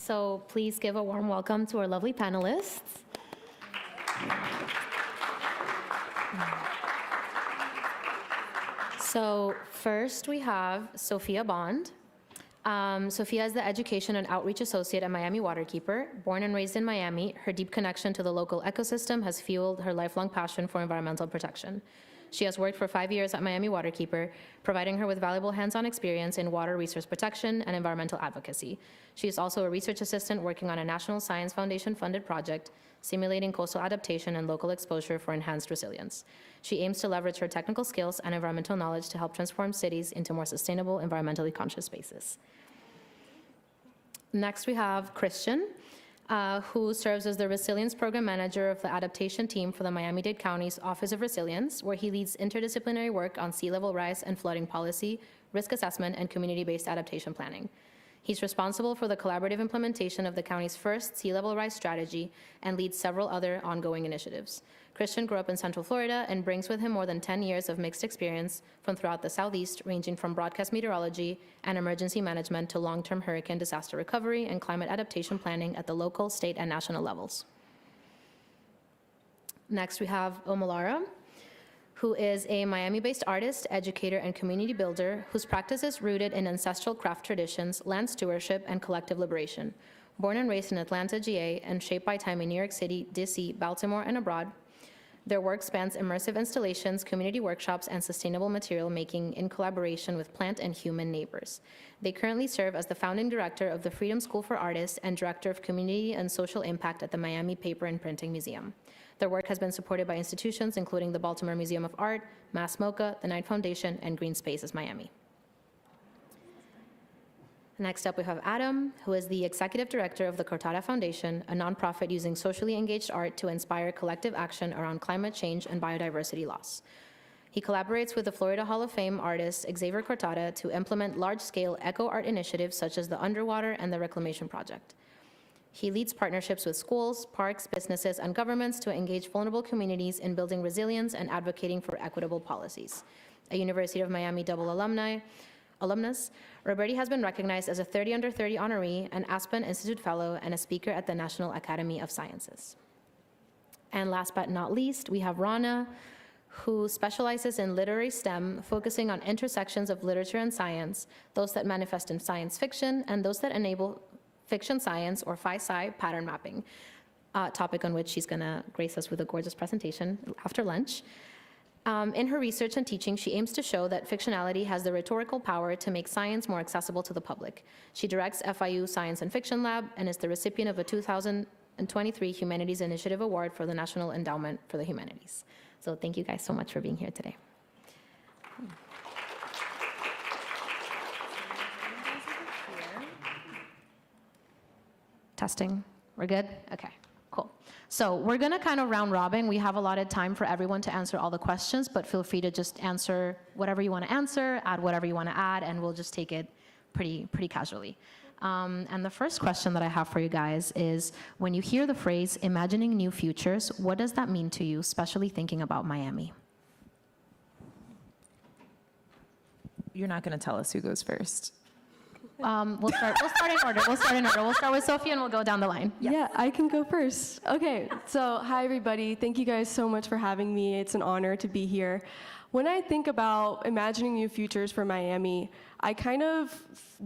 So please give a warm welcome to our lovely panelists. So first we have Sophia Bond. Sophia is the Education and Outreach Associate at Miami Waterkeeper. Born and raised in Miami, her deep connection to the local ecosystem has fueled her lifelong passion for environmental protection. She has worked for 5 years at Miami Waterkeeper, providing her with valuable hands-on experience in water resource protection and environmental advocacy. She is also a research assistant working on a National Science Foundation-funded project simulating coastal adaptation and local exposure for enhanced resilience. She aims to leverage her technical skills and environmental knowledge to help transform cities into more sustainable, environmentally conscious spaces. Next, we have Christian, who serves as the Resilience Program Manager of the Adaptation Team for the Miami-Dade County's Office of Resilience, where he leads interdisciplinary work on sea level rise and flooding policy, risk assessment, and community-based adaptation planning. He's responsible for the collaborative implementation of the county's first sea level rise strategy and leads several other ongoing initiatives. Christian grew up in Central Florida and brings with him more than 10 years of mixed experience from throughout the Southeast, ranging from broadcast meteorology and emergency management to long-term hurricane disaster recovery and climate adaptation planning at the local, state, and national levels. Next, we have Omalara, who is a Miami-based artist, educator, and community builder whose practice is rooted in ancestral craft traditions, land stewardship, and collective liberation. Born and raised in Atlanta, GA, and shaped by time in New York City, DC, Baltimore, and abroad, their work spans immersive installations, community workshops, and sustainable material making in collaboration with plant and human neighbors. They currently serve as the founding director of the Freedom School for Artists and director of community and social impact at the Miami Paper and Printing Museum. Their work has been supported by institutions including the Baltimore Museum of Art, Mass MoCA, the Knight Foundation, and Green Spaces Miami. Next up, we have Adam, who is the executive director of the Cortada Foundation, a nonprofit using socially engaged art to inspire collective action around climate change and biodiversity loss. He collaborates with the Florida Hall of Fame artist Xavier Cortada to implement large-scale eco-art initiatives such as the Underwater and the Reclamation Project. He leads partnerships with schools, parks, businesses, and governments to engage vulnerable communities in building resilience and advocating for equitable policies. A University of Miami double alumnus, Roberti has been recognized as a 30 Under 30 honoree, an Aspen Institute Fellow, and a speaker at the National Academy of Sciences. And last but not least, we have Rana, who specializes in literary STEM, focusing on intersections of literature and science, those that manifest in science fiction, and those that enable fiction science, or Phi-Sci pattern mapping, topic on which she's gonna grace us with a gorgeous presentation after lunch. In her research and teaching, she aims to show that fictionality has the rhetorical power to make science more accessible to the public. She directs FIU Science and Fiction Lab and is the recipient of a 2023 Humanities Initiative Award for the National Endowment for the Humanities. So thank you guys so much for being here today. Testing, we're good? Okay. Cool. So we're going to kind of round robin. We have allotted time for everyone to answer all the questions, but feel free to just answer whatever you want to answer, add whatever you want to add, and we'll just take it pretty casually. And the first question that I have for you guys is, when you hear the phrase imagining new futures, what does that mean to you, especially thinking about Miami? You're not going to tell us who goes first. We'll start in order. We'll start with Sophie and we'll go down the line. Yes. Yeah, I can go first. Okay, so hi everybody. Thank you guys so much for having me. It's an honor to be here. When I think about imagining new futures for Miami, I kind of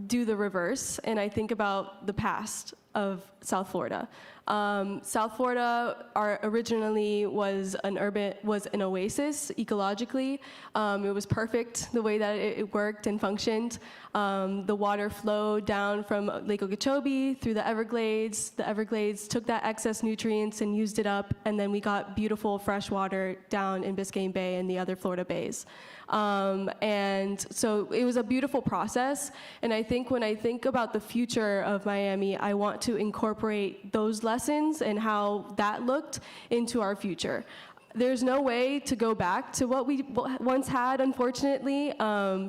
do the reverse and I think about the past of South Florida. South Florida originally was an oasis ecologically. It was perfect the way that it worked and functioned. The water flowed down from Lake Okeechobee through the Everglades. The Everglades took that excess nutrients and used it up, and then we got beautiful fresh water down in Biscayne Bay and the other Florida bays. And so it was a beautiful process, and I think when I think about the future of Miami, I want to incorporate those lessons and how that looked into our future. There's no way to go back to what we once had, unfortunately,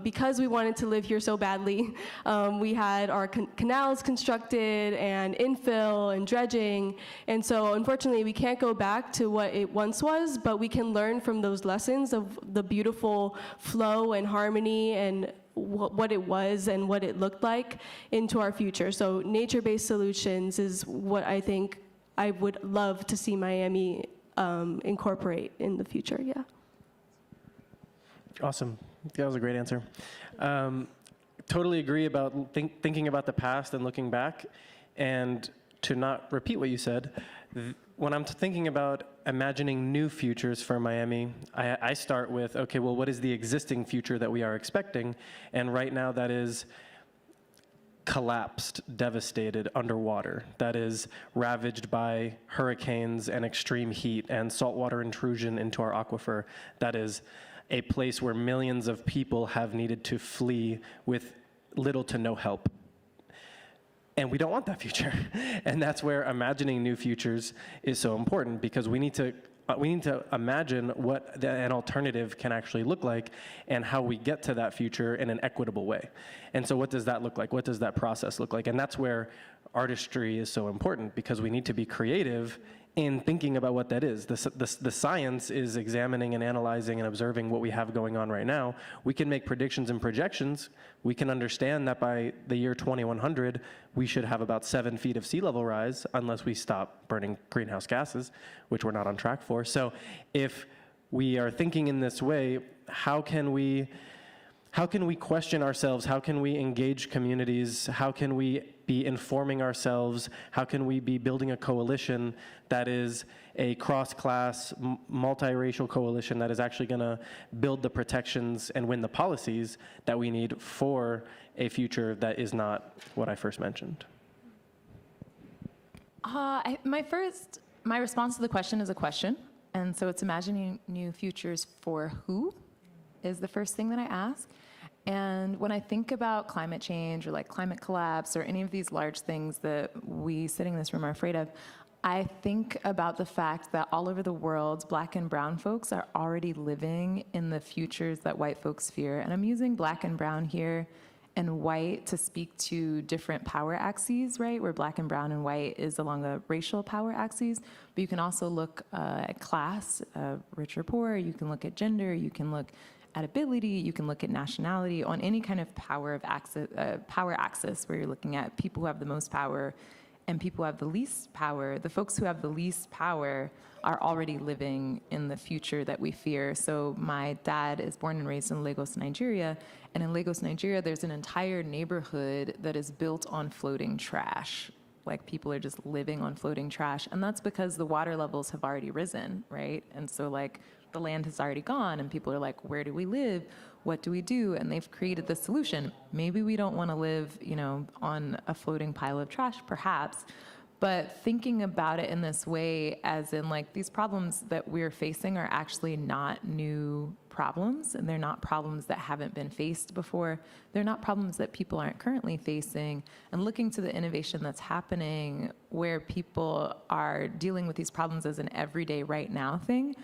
because we wanted to live here so badly. We had our canals constructed and infill and dredging, and so unfortunately we can't go back to what it once was, but we can learn from those lessons of the beautiful flow and harmony and what it was and what it looked like into our future. So nature-based solutions is what I think I would love to see Miami incorporate in the future, yeah. Awesome. That was a great answer. Totally agree about thinking about the past and looking back. And to not repeat what you said, when I'm thinking about imagining new futures for Miami, I start with, okay, well, what is the existing future that we are expecting? And right now that is collapsed, devastated, underwater, that is ravaged by hurricanes and extreme heat and saltwater intrusion into our aquifer, that is a place where millions of people have needed to flee with little to no help. And we don't want that future. And that's where imagining new futures is so important, because we need to imagine what an alternative can actually look like and how we get to that future in an equitable way. And so what does that look like? What does that process look like? And that's where artistry is so important, because we need to be creative in thinking about what that is. The science is examining and analyzing and observing what we have going on right now. We can make predictions and projections. We can understand that by the year 2100, we should have about 7 feet of sea level rise unless we stop burning greenhouse gases, which we're not on track for. So if we are thinking in this way, how can we question ourselves? How can we engage communities? How can we be informing ourselves? How can we be building a coalition that is a cross-class, multiracial coalition that is actually going to build the protections and win the policies that we need for a future that is not what I first mentioned? My response to the question is a question. And so it's imagining new futures for who is the first thing that I ask. And when I think about climate change or like climate collapse or any of these large things that we sitting in this room are afraid of, I think about the fact that all over the world, Black and brown folks are already living in the futures that white folks fear. And I'm using Black and brown here and white to speak to different power axes, right? Where Black and brown and white is along the racial power axes. But you can also look at class, rich or poor. You can look at gender. You can look at ability, you can look at nationality, on any kind of power axis where you're looking at people who have the most power and people who have the least power. The folks who have the least power are already living in the future that we fear. So my dad is born and raised in Lagos, Nigeria, and in Lagos, Nigeria, there's an entire neighborhood that is built on floating trash. Like, people are just living on floating trash, and that's because the water levels have already risen, right? And so like, the land has already gone, and people are like, where do we live? What do we do? And they've created the solution. Maybe we don't want to live, on a floating pile of trash, perhaps, but thinking about it in this way, as in like, these problems that we're facing are actually not new problems, and they're not problems that haven't been faced before. They're not problems that people aren't currently facing, and looking to the innovation that's happening where people are dealing with these problems as an everyday right now thing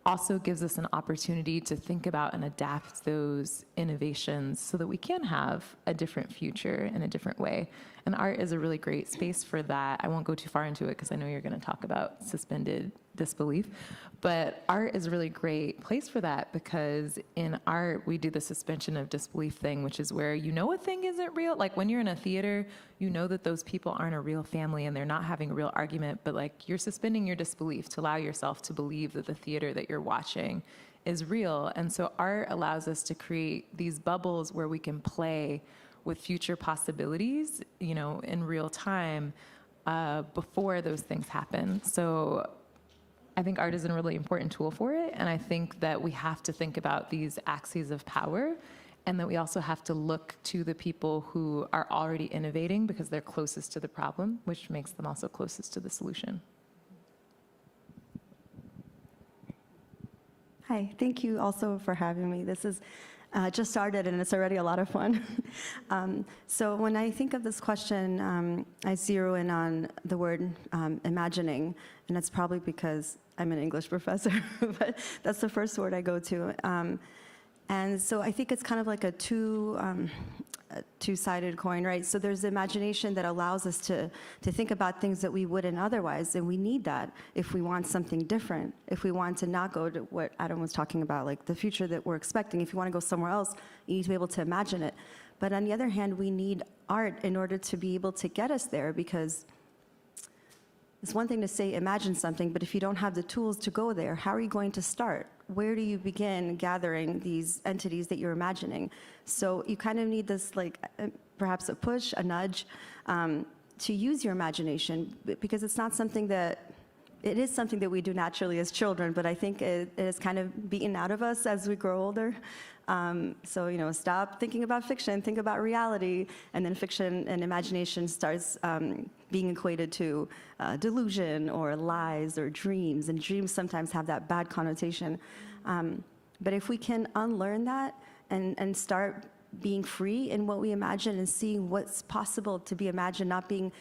also gives us an opportunity to think about and adapt those innovations so that we can have a different future in a different way. And art is a really great space for that. I won't go too far into it because I know you're going to talk about suspended disbelief, but art is a really great place for that, because in art, we do the suspension of disbelief thing, which is where a thing isn't real. Like, when you're in a theater, you know that those people aren't a real family and they're not having a real argument, but like, you're suspending your disbelief to allow yourself to believe that the theater that you're watching is real. And so art allows us to create these bubbles where we can play with future possibilities, in real time, before those things happen. So I think art is a really important tool for it, and I think that we have to think about these axes of power, and that we also have to look to the people who are already innovating because they're closest to the problem, which makes them also closest to the solution. Hi, thank you also for having me. This is just started and it's already a lot of fun. So when I think of this question, I zero in on the word imagining, and that's probably because I'm an English professor, but that's the first word I go to. And so I think it's kind of like a two-sided coin, right? So there's the imagination that allows us to think about things that we wouldn't otherwise, and we need that if we want something different, if we want to not go to what Adam was talking about, like the future that we're expecting. If you want to go somewhere else, you need to be able to imagine it. But on the other hand, we need art in order to be able to get us there, because it's one thing to say imagine something, but if you don't have the tools to go there, how are you going to start? Where do you begin gathering these entities that you're imagining? So you kind of need this, like, perhaps a push, a nudge, to use your imagination, because it's not something that, it is something that we do naturally as children, but I think it is kind of beaten out of us as we grow older. So, you know, stop thinking about fiction, think about reality, and then fiction and imagination starts being equated to delusion or lies or dreams, and dreams sometimes have that bad connotation. But if we can unlearn that and start being free in what we imagine and seeing what's possible to be imagined, not being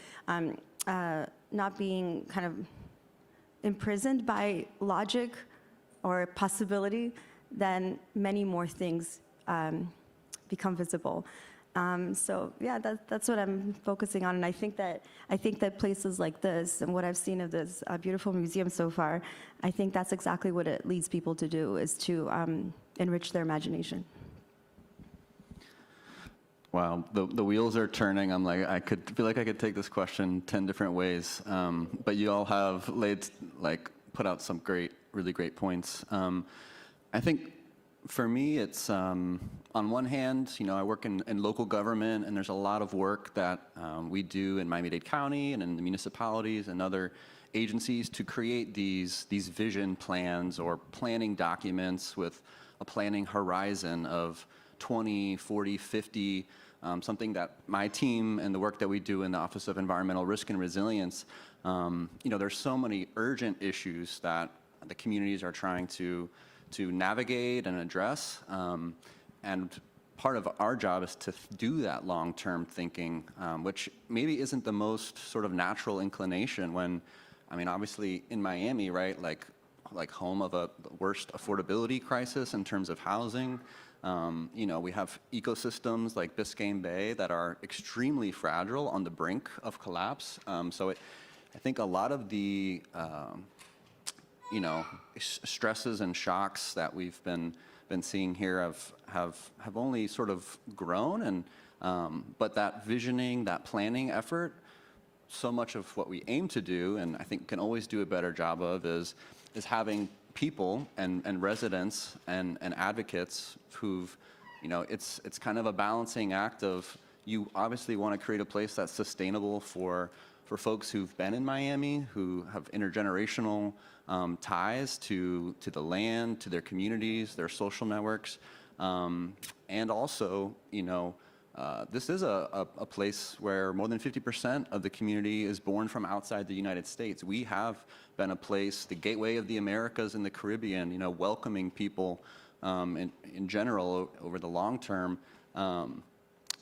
kind of imprisoned by logic or possibility, then many more things become visible. So yeah, that's what I'm focusing on, and I think that places like this and what I've seen of this beautiful museum so far, I think that's exactly what it leads people to do, is to enrich their imagination. Wow, the wheels are turning. I'm like, I feel like I could take this question 10 different ways, but you all have put out some really great points. I think for me, it's on one hand, you know, I work in local government, and there's a lot of work that we do in Miami-Dade County and in the municipalities and other agencies to create these vision plans or planning documents with a planning horizon of 20, 40, 50, something that my team and the work that we do in the Office of Environmental Risk and Resilience, you know, there's so many urgent issues that the communities are trying to navigate and address. And part of our job is to do that long-term thinking, which maybe isn't the most sort of natural inclination when, I mean, obviously in Miami, right, like home of the worst affordability crisis in terms of housing. You know, we have ecosystems like Biscayne Bay that are extremely fragile, on the brink of collapse. So I think a lot of the you know, stresses and shocks that we've been seeing here have only sort of grown, and but that visioning, that planning effort, so much of what we aim to do, and I think can always do a better job of, is having people and residents and advocates who've, you know, it's kind of a balancing act of, you obviously want to create a place that's sustainable for folks who've been in Miami, who have intergenerational ties to the land, to their communities, their social networks, and also, you know, this is a place where more than 50% of the community is born from outside the United States. We have been a place, the gateway of the Americas and the Caribbean, you know, welcoming people in general over the long term.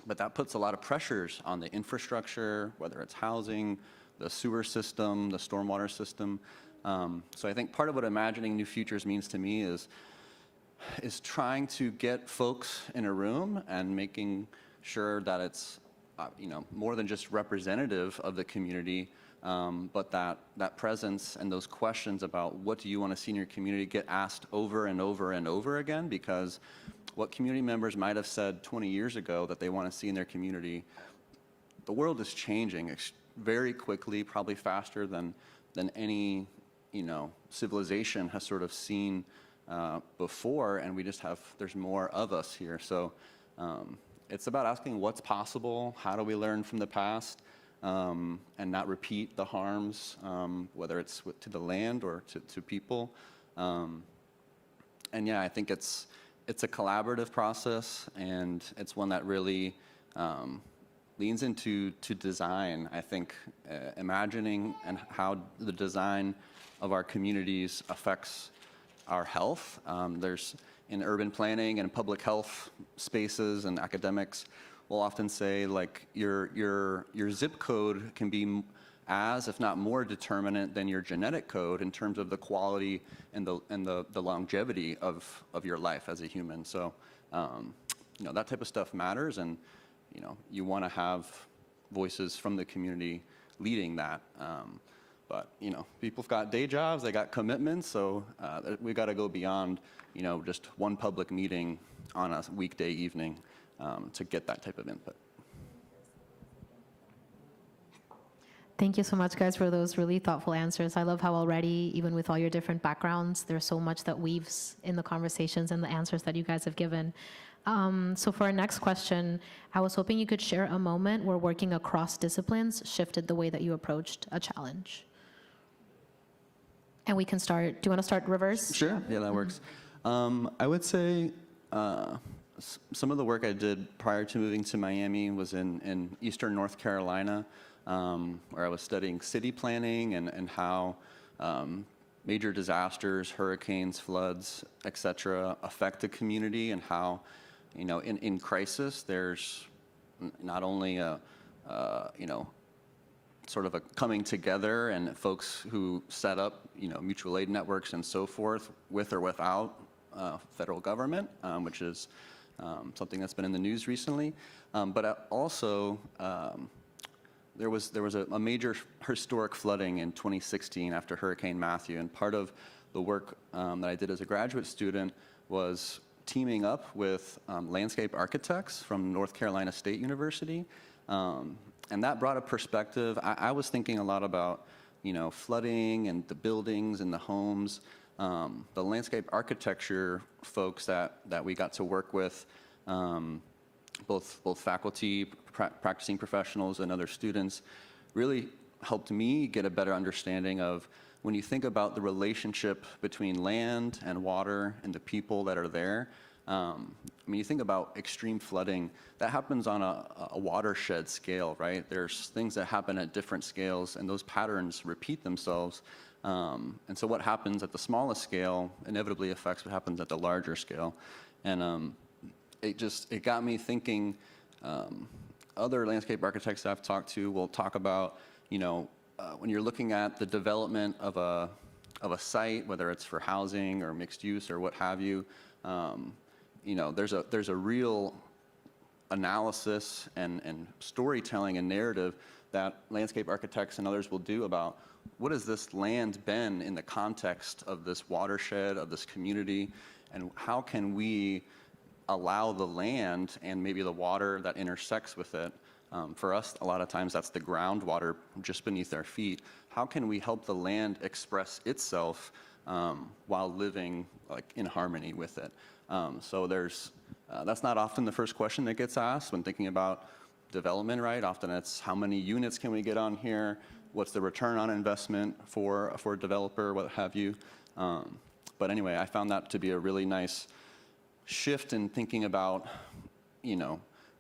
But that puts a lot of pressures on the infrastructure, whether it's housing, the sewer system, the stormwater system. So I think part of what imagining new futures means to me is trying to get folks in a room and making sure that it's you know, more than just representative of the community, but that presence and those questions about what do you want to see in your community get asked over and over and over again, because what community members might have said 20 years ago that they want to see in their community, the world is changing very quickly, probably faster than any, you know, civilization has sort of seen before, and we just have, there's more of us here. So it's about asking what's possible, how do we learn from the past, and not repeat the harms, whether it's to the land or to people. And yeah, I think it's a collaborative process, and it's one that really leans into design. I think imagining and how the design of our communities affects our health. There's, in urban planning and public health spaces and academics, will often say, like, your zip code can be as, if not more, determinant than your genetic code in terms of the quality and the longevity of your life as a human. So That type of stuff matters, and you want to have voices from the community leading that. But people have got day jobs, they got commitments, so we got to go beyond just one public meeting on a weekday evening to get that type of input. Thank you so much, guys, for those really thoughtful answers. I love how already, even with all your different backgrounds, there's so much that weaves in the conversations and the answers that you guys have given. So for our next question, I was hoping you could share a moment where working across disciplines shifted the way that you approached a challenge. And we can start, do you want to start reverse? Sure, yeah, that works. I would say some of the work I did prior to moving to Miami was in Eastern North Carolina, where I was studying city planning and how major disasters, hurricanes, floods, et cetera, affect the community, and how, in crisis, there's not only a sort of a coming together and folks who set up, mutual aid networks and so forth with or without federal government, which is something that's been in the news recently. But also, there was a major historic flooding in 2016 after Hurricane Matthew, and part of the work that I did as a graduate student was teaming up with landscape architects from North Carolina State University. And that brought a perspective. I was thinking a lot about, flooding and the buildings and the homes. The landscape architecture folks that we got to work with, both faculty, practicing professionals, and other students, really helped me get a better understanding of when you think about the relationship between land and water and the people that are there. You think about extreme flooding, that happens on a watershed scale, right? There's things that happen at different scales, and those patterns repeat themselves. And so what happens at the smallest scale inevitably affects what happens at the larger scale. And it got me thinking. Other landscape architects that I've talked to will talk about, when you're looking at the development of a site, whether it's for housing or mixed use or what have you, there's a real analysis and storytelling and narrative that landscape architects and others will do about what has this land been in the context of this watershed, of this community, and how can we allow the land and maybe the water that intersects with it. For us, a lot of times that's the groundwater just beneath our feet. How can we help the land express itself while living in harmony with it? So that's not often the first question that gets asked when thinking about development, right? Often it's how many units can we get on here? What's the return on investment for a developer, what have you? But anyway, I found that to be a really nice shift in thinking about,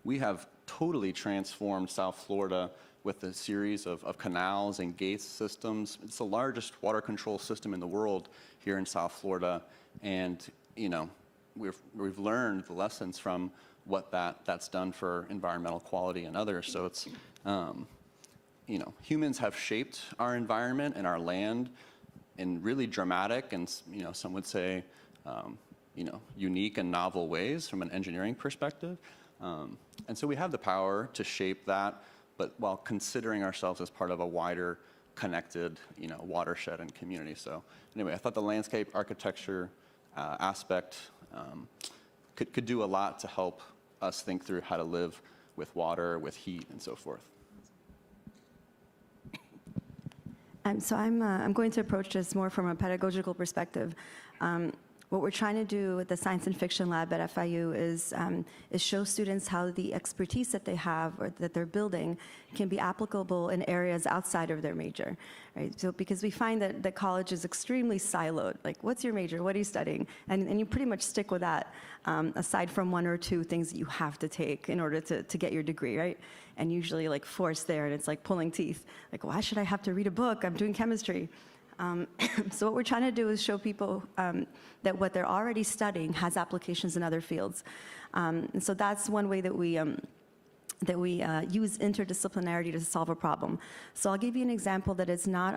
we have totally transformed South Florida with a series of canals and gates systems. It's the largest water control system in the world here in South Florida, and we've learned the lessons from what that's done for environmental quality and others. So it's humans have shaped our environment and our land in really dramatic and some would say unique and novel ways from an engineering perspective. And so we have the power to shape that, but while considering ourselves as part of a wider connected, watershed and community. So anyway, I thought the landscape architecture aspect could do a lot to help us think through how to live with water, with heat, and so forth. So I'm going to approach this more from a pedagogical perspective. What we're trying to do with the Science and Fiction Lab at FIU is show students how the expertise that they have or that they're building can be applicable in areas outside of their major, right? So because we find that college is extremely siloed. Like, what's your major? What are you studying? And you pretty much stick with that, aside from one or two things that you have to take in order to get your degree, right? And usually forced there, and it's like pulling teeth. Like, why should I have to read a book? I'm doing chemistry. So what we're trying to do is show people that what they're already studying has applications in other fields. And so that's one way that we that we use interdisciplinarity to solve a problem. So I'll give you an example that is not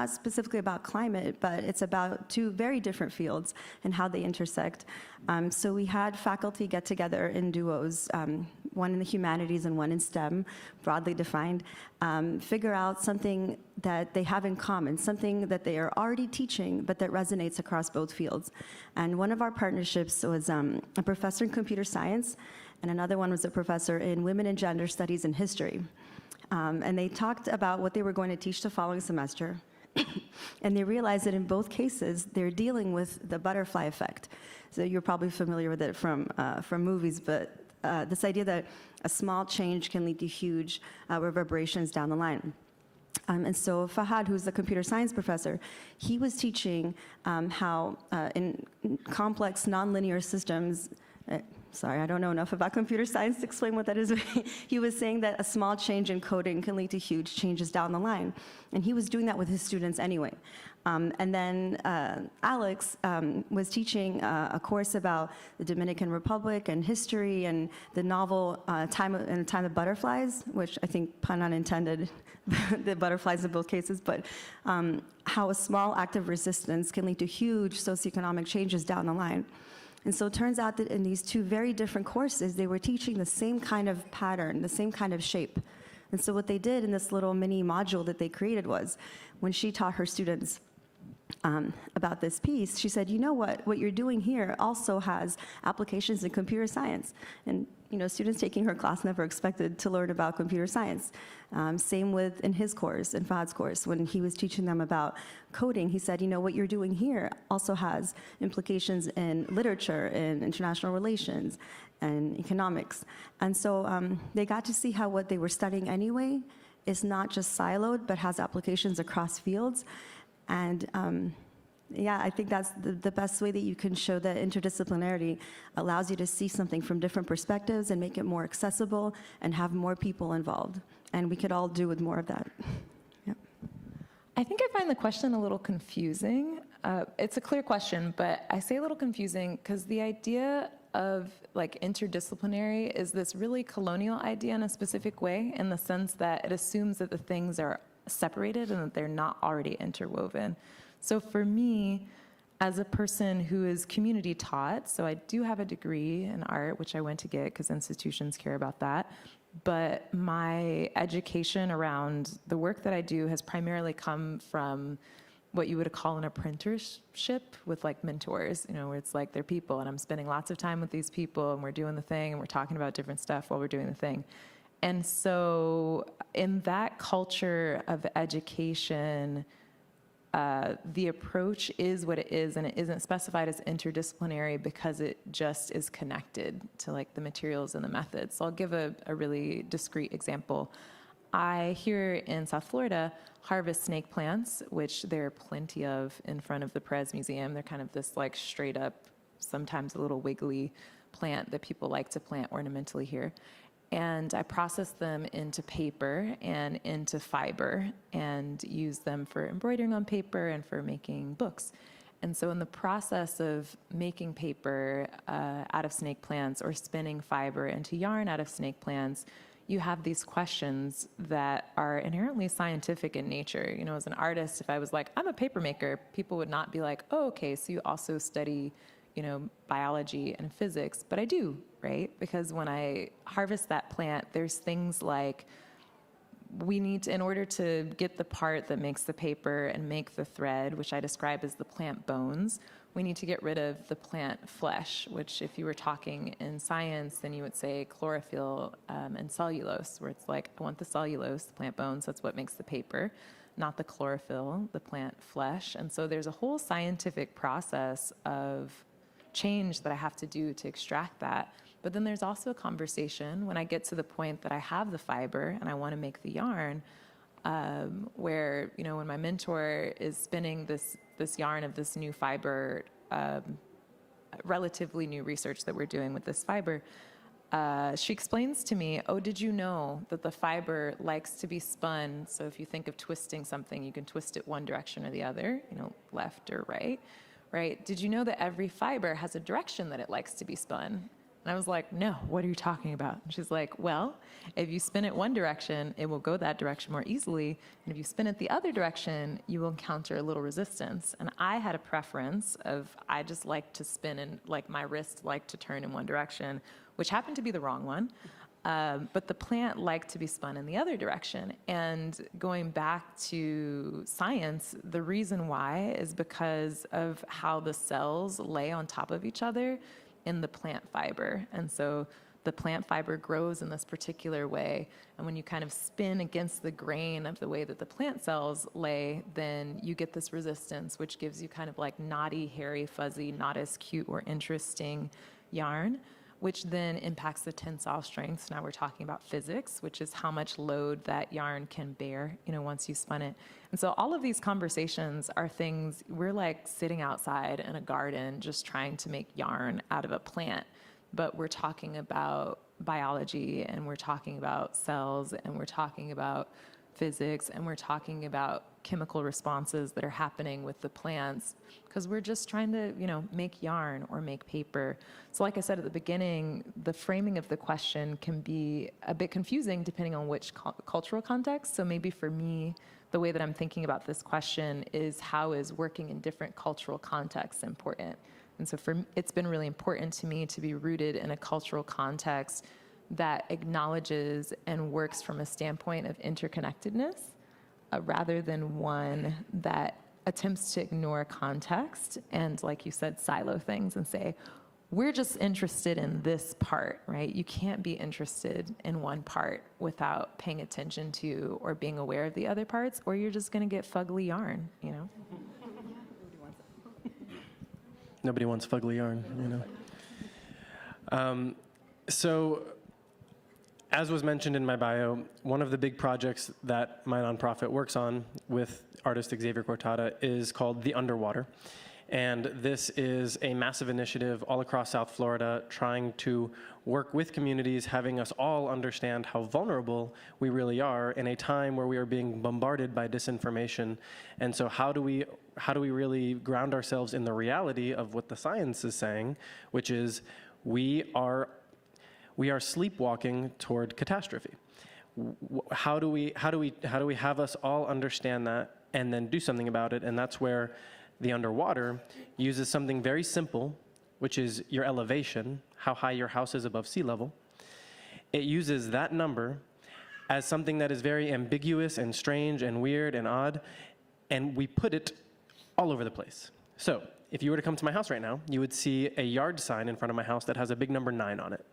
specifically about climate, but it's about two very different fields and how they intersect. So we had faculty get together in duos, one in the humanities and one in STEM, broadly defined, figure out something that they have in common, something that they are already teaching, but that resonates across both fields. And one of our partnerships was a professor in computer science, and another one was a professor in women and gender studies and history. And they talked about what they were going to teach the following semester. And they realized that in both cases, they're dealing with the butterfly effect. So you're probably familiar with it from movies, but this idea that a small change can lead to huge reverberations down the line. And so Fahad, who's the computer science professor, he was teaching how in complex nonlinear systems, sorry, I don't know enough about computer science to explain what that is. He was saying that a small change in coding can lead to huge changes down the line. And he was doing that with his students anyway. And then Alex was teaching a course about the Dominican Republic and history and the novel Time of Butterflies, which I think, pun unintended, the butterflies in both cases, but how a small act of resistance can lead to huge socioeconomic changes down the line. And so it turns out that in these two very different courses, they were teaching the same kind of pattern, the same kind of shape. And so what they did in this little mini module that they created was, when she taught her students about this piece, she said, you know what you're doing here also has applications in computer science. And students taking her class never expected to learn about computer science. Same with in his course, in Fahad's course, when he was teaching them about coding, he said, what you're doing here also has implications in literature, in international relations, and economics. And so they got to see how what they were studying anyway is not just siloed, but has applications across fields. And yeah, I think that's the best way that you can show that interdisciplinarity allows you to see something from different perspectives and make it more accessible and have more people involved. And we could all do with more of that. Yep. I think I find the question a little confusing. It's a clear question, but I say a little confusing because the idea of interdisciplinary is this really colonial idea in a specific way, in the sense that it assumes that the things are separated and that they're not already interwoven. So for me, as a person who is community taught, so I do have a degree in art, which I went to get because institutions care about that, but my education around the work that I do has primarily come from what you would call an apprenticeship with mentors, where it's they're people and I'm spending lots of time with these people and we're doing the thing and we're talking about different stuff while we're doing the thing. And so in that culture of education, the approach is what it is, and it isn't specified as interdisciplinary because it just is connected to the materials and the methods. So I'll give a really discrete example. I, here in South Florida, harvest snake plants, which there are plenty of in front of the Perez Museum. They're kind of this straight up, sometimes a little wiggly plant that people like to plant ornamentally here. And I process them into paper and into fiber and use them for embroidering on paper and for making books. And so in the process of making paper out of snake plants or spinning fiber into yarn out of snake plants, you have these questions that are inherently scientific in nature. As an artist, if I was I'm a paper maker, people would not be oh, okay, so you also study biology and physics, but I do, right? Because when I harvest that plant, there's things we need to, in order to get the part that makes the paper and make the thread, which I describe as the plant bones, we need to get rid of the plant flesh, which if you were talking in science, then you would say chlorophyll and cellulose, where it's I want the cellulose, the plant bones, that's what makes the paper, not the chlorophyll, the plant flesh. And so there's a whole scientific process of change that I have to do to extract that. But then there's also a conversation when I get to the point that I have the fiber and I want to make the yarn, where, when my mentor is spinning this yarn of this new fiber, relatively new research that we're doing with this fiber, she explains to me, oh, did you know that the fiber likes to be spun? So if you think of twisting something, you can twist it one direction or the other, left or right? Right? Did you know that every fiber has a direction that it likes to be spun? And I was like, no, what are you talking about? And she's like, well, if you spin it one direction, it will go that direction more easily. And if you spin it the other direction, you will encounter a little resistance. And I had a preference of, I just like to spin and like my wrist liked to turn in one direction, which happened to be the wrong one. But the plant liked to be spun in the other direction. And going back to science, the reason why is because of how the cells lay on top of each other in the plant fiber. And so the plant fiber grows in this particular way. And when you kind of spin against the grain of the way that the plant cells lay, then you get this resistance, which gives you kind of like knotty, hairy, fuzzy, not as cute or interesting yarn, which then impacts the tensile strength. So now we're talking about physics, which is how much load that yarn can bear, once you spun it. And so all of these conversations are things, we're like sitting outside in a garden just trying to make yarn out of a plant. But we're talking about biology, and we're talking about cells, and we're talking about physics, and we're talking about chemical responses that are happening with the plants, because we're just trying to, make yarn or make paper. So like I said at the beginning, the framing of the question can be a bit confusing depending on which cultural context. So maybe for me, the way that I'm thinking about this question is, how is working in different cultural contexts important? And so it's been really important to me to be rooted in a cultural context that acknowledges and works from a standpoint of interconnectedness, rather than one that attempts to ignore context and, like you said, silo things and say, we're just interested in this part, right? You can't be interested in one part without paying attention to or being aware of the other parts, or you're just gonna get fugly yarn, Nobody wants fugly yarn, So, as was mentioned in my bio, one of the big projects that my nonprofit works on with artist Xavier Cortada is called The Underwater. And this is a massive initiative all across South Florida, trying to work with communities, having us all understand how vulnerable we really are in a time where we are being bombarded by disinformation. And so how do we really ground ourselves in the reality of what the science is saying, which is we are sleepwalking toward catastrophe. How do we have us all understand that and then do something about it? And that's where The Underwater uses something very simple, which is your elevation, how high your house is above sea level. It uses that number as something that is very ambiguous and strange and weird and odd, and we put it all over the place. So if you were to come to my house right now, you would see a yard sign in front of my house that has a big number 9 on it.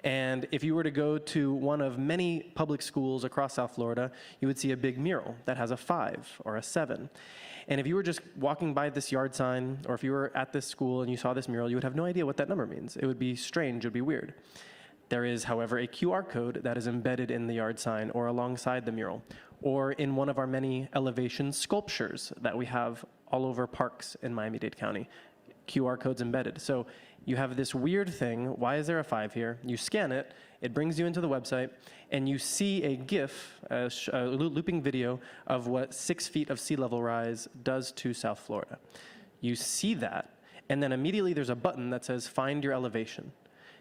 And if you were to go to one of many public schools across South Florida, you would see a big mural that has a 5 or a 7. And if you were just walking by this yard sign, or if you were at this school and you saw this mural, you would have no idea what that number means. It would be strange, it would be weird. There is, however, a QR code that is embedded in the yard sign or alongside the mural, or in one of our many elevation sculptures that we have all over parks in Miami-Dade County. QR codes embedded. So you have this weird thing, why is there a 5 here? You scan it, it brings you into the website, and you see a GIF, a looping video of what 6 feet of sea level rise does to South Florida. You see that, and then immediately there's a button that says find your elevation.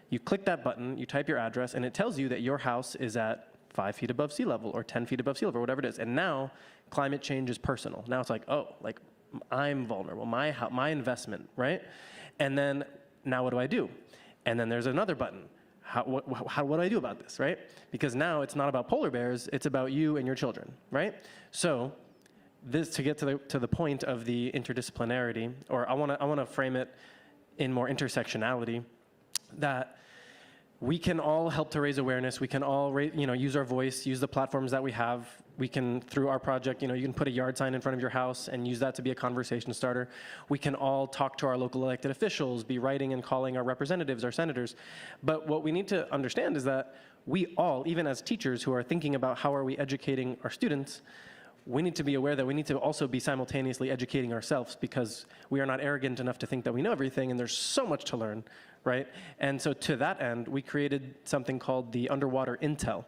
You click that button, you type your address, and it tells you that your house is at 5 feet above sea level or 10 feet above sea level or whatever it is. And now climate change is personal. Now it's like, oh, like I'm vulnerable, my investment, right? And then now what do I do? And then there's another button. What do I do about this, right? Because now it's not about polar bears, it's about you and your children, right? So this, to get to the point of the interdisciplinarity, or I want to frame it in more intersectionality, that we can all help to raise awareness. We can all use our voice, use the platforms that we have. We can, through our project, you can put a yard sign in front of your house and use that to be a conversation starter. We can all talk to our local elected officials, be writing and calling our representatives, our senators. But what we need to understand is that we all, even as teachers who are thinking about how are we educating our students, we need to be aware that we need to also be simultaneously educating ourselves, because we are not arrogant enough to think that we know everything, and there's so much to learn, right? And so to that end, we created something called the Underwater Intel.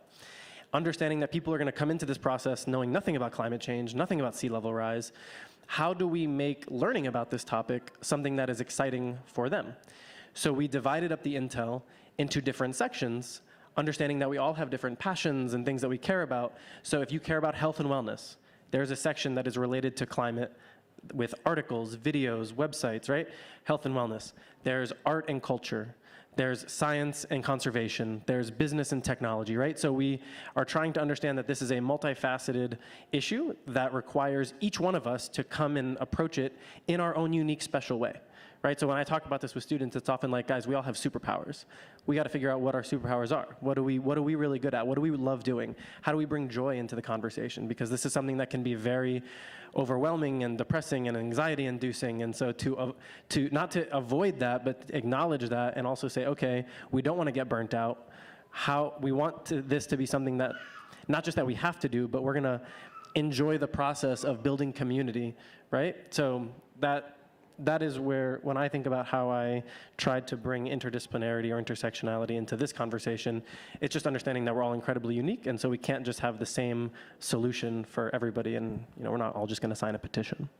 Understanding that people are going to come into this process knowing nothing about climate change, nothing about sea level rise. How do we make learning about this topic something that is exciting for them? So we divided up the intel into different sections, understanding that we all have different passions and things that we care about. So if you care about health and wellness, there's a section that is related to climate with articles, videos, websites, right? Health and wellness. There's art and culture. There's science and conservation. There's business and technology, right? So we are trying to understand that this is a multifaceted issue that requires each one of us to come and approach it in our own unique, special way, right? So when I talk about this with students, it's often like, guys, we all have superpowers. We got to figure out what our superpowers are. What are we really good at? What do we love doing? How do we bring joy into the conversation? Because this is something that can be very overwhelming and depressing and anxiety-inducing. And so to not to avoid that, but acknowledge that and also say, okay, we don't want to get burnt out. We want this to be something that, not just that we have to do, but we're going to enjoy the process of building community, right? So that is where, when I think about how I tried to bring interdisciplinarity or intersectionality into this conversation, it's just understanding that we're all incredibly unique, and so we can't just have the same solution for everybody, and we're not all just going to sign a petition.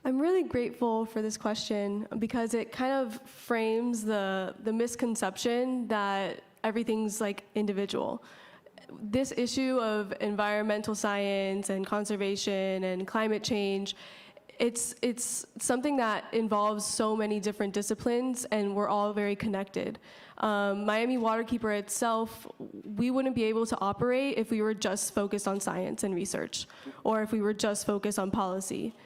I'm really grateful for this question because it kind of frames the misconception that everything's like individual. This issue of environmental science and conservation and climate change, it's something that involves so many different disciplines, and we're all very connected. Miami Waterkeeper itself, we wouldn't be able to operate if we were just focused on science and research, or if we were just focused on policy.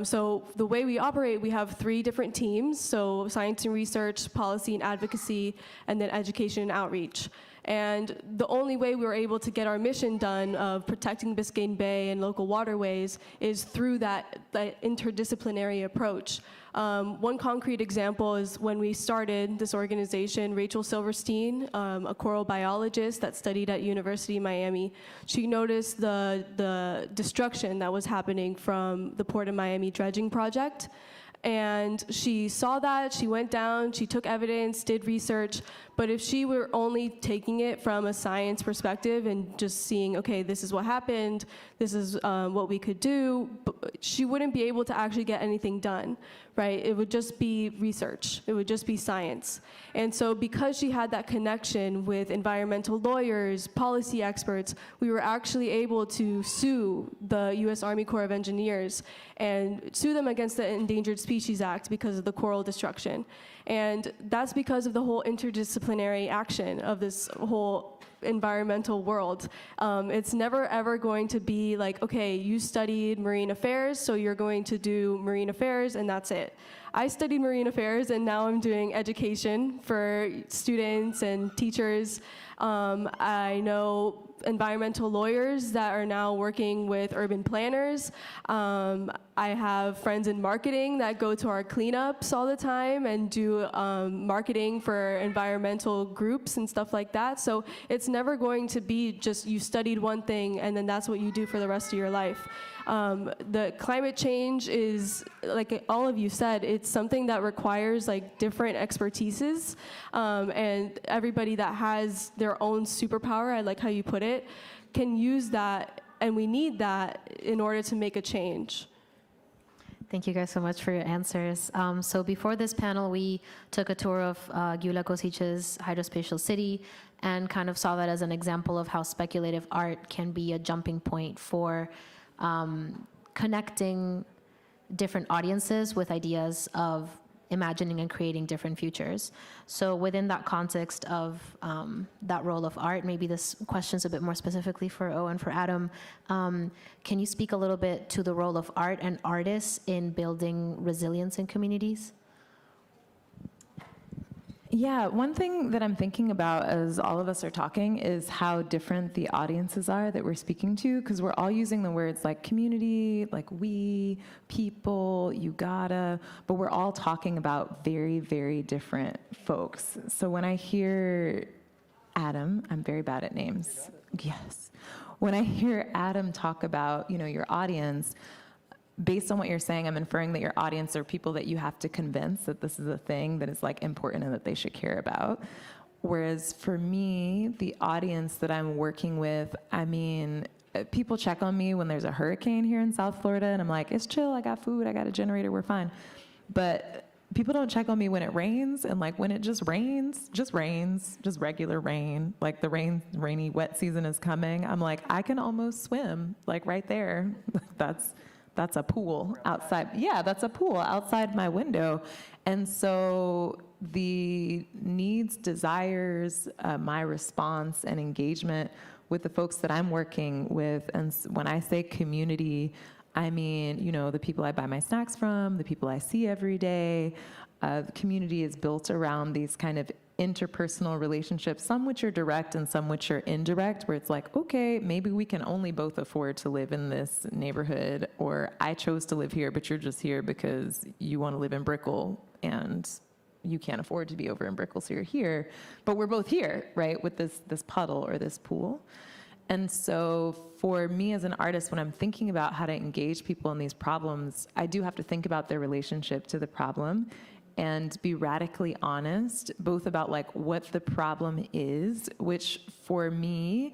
So the way we operate, we have 3 different teams, so science and research, policy and advocacy, and then education and outreach. And the only way we were able to get our mission done of protecting Biscayne Bay and local waterways is through that interdisciplinary approach. One concrete example is when we started this organization, Rachel Silverstein, a coral biologist that studied at University of Miami, she noticed the destruction that was happening from the Port of Miami dredging project. And she saw that, she went down, she took evidence, did research, but if she were only taking it from a science perspective and just seeing, okay, this is what happened, this is what we could do, she wouldn't be able to actually get anything done, right? It would just be research, it would just be science. And so because she had that connection with environmental lawyers, policy experts, we were actually able to sue the US Army Corps of Engineers and sue them against the Endangered Species Act because of the coral destruction. And that's because of the whole interdisciplinary action of this whole environmental world. It's never ever going to be like, okay, you studied marine affairs, so you're going to do marine affairs and that's it. I studied marine affairs and now I'm doing education for students and teachers. I know environmental lawyers that are now working with urban planners. I have friends in marketing that go to our cleanups all the time and do marketing for environmental groups and stuff like that. So it's never going to be just you studied one thing and then that's what you do for the rest of your life. The climate change is, like all of you said, it's something that requires like different expertises, and everybody that has their own superpower, I like how you put it, can use that, and we need that in order to make a change. Thank you guys so much for your answers. So before this panel, we took a tour of Kosice's hydrospatial city and kind of saw that as an example of how speculative art can be a jumping point for connecting different audiences with ideas of imagining and creating different futures. So within that context of that role of art, maybe this question's a bit more specifically for O and for Adam. Can you speak a little bit to the role of art and artists in building resilience in communities? Yeah, one thing that I'm thinking about as all of us are talking is how different the audiences are that we're speaking to, because we're all using the words like community, like we, people, you gotta, but we're all talking about very, very different folks. So when I hear Adam, I'm very bad at names. Yes. When I hear Adam talk about, your audience, based on what you're saying, I'm inferring that your audience are people that you have to convince that this is a thing that is like important and that they should care about. Whereas for me, the audience that I'm working with, people check on me when there's a hurricane here in South Florida and I'm like, it's chill, I got food, I got a generator, we're fine. But people don't check on me when it rains, and like when it just rains, just regular rain, like the rainy wet season is coming. I'm like, I can almost swim, like right there. That's a pool outside. Yeah, that's a pool outside my window. And so the needs, desires, my response and engagement with the folks that I'm working with, and when I say community, I mean, you know, the people I buy my snacks from, the people I see every day. The community is built around these kind of interpersonal relationships, some which are direct and some which are indirect, where it's like, okay, maybe we can only both afford to live in this neighborhood, or I chose to live here, but you're just here because you want to live in Brickell and you can't afford to be over in Brickell, so you're here. But we're both here, right, with this puddle or this pool. And so for me as an artist, when I'm thinking about how to engage people in these problems, I do have to think about their relationship to the problem and be radically honest, both about like what the problem is, which for me,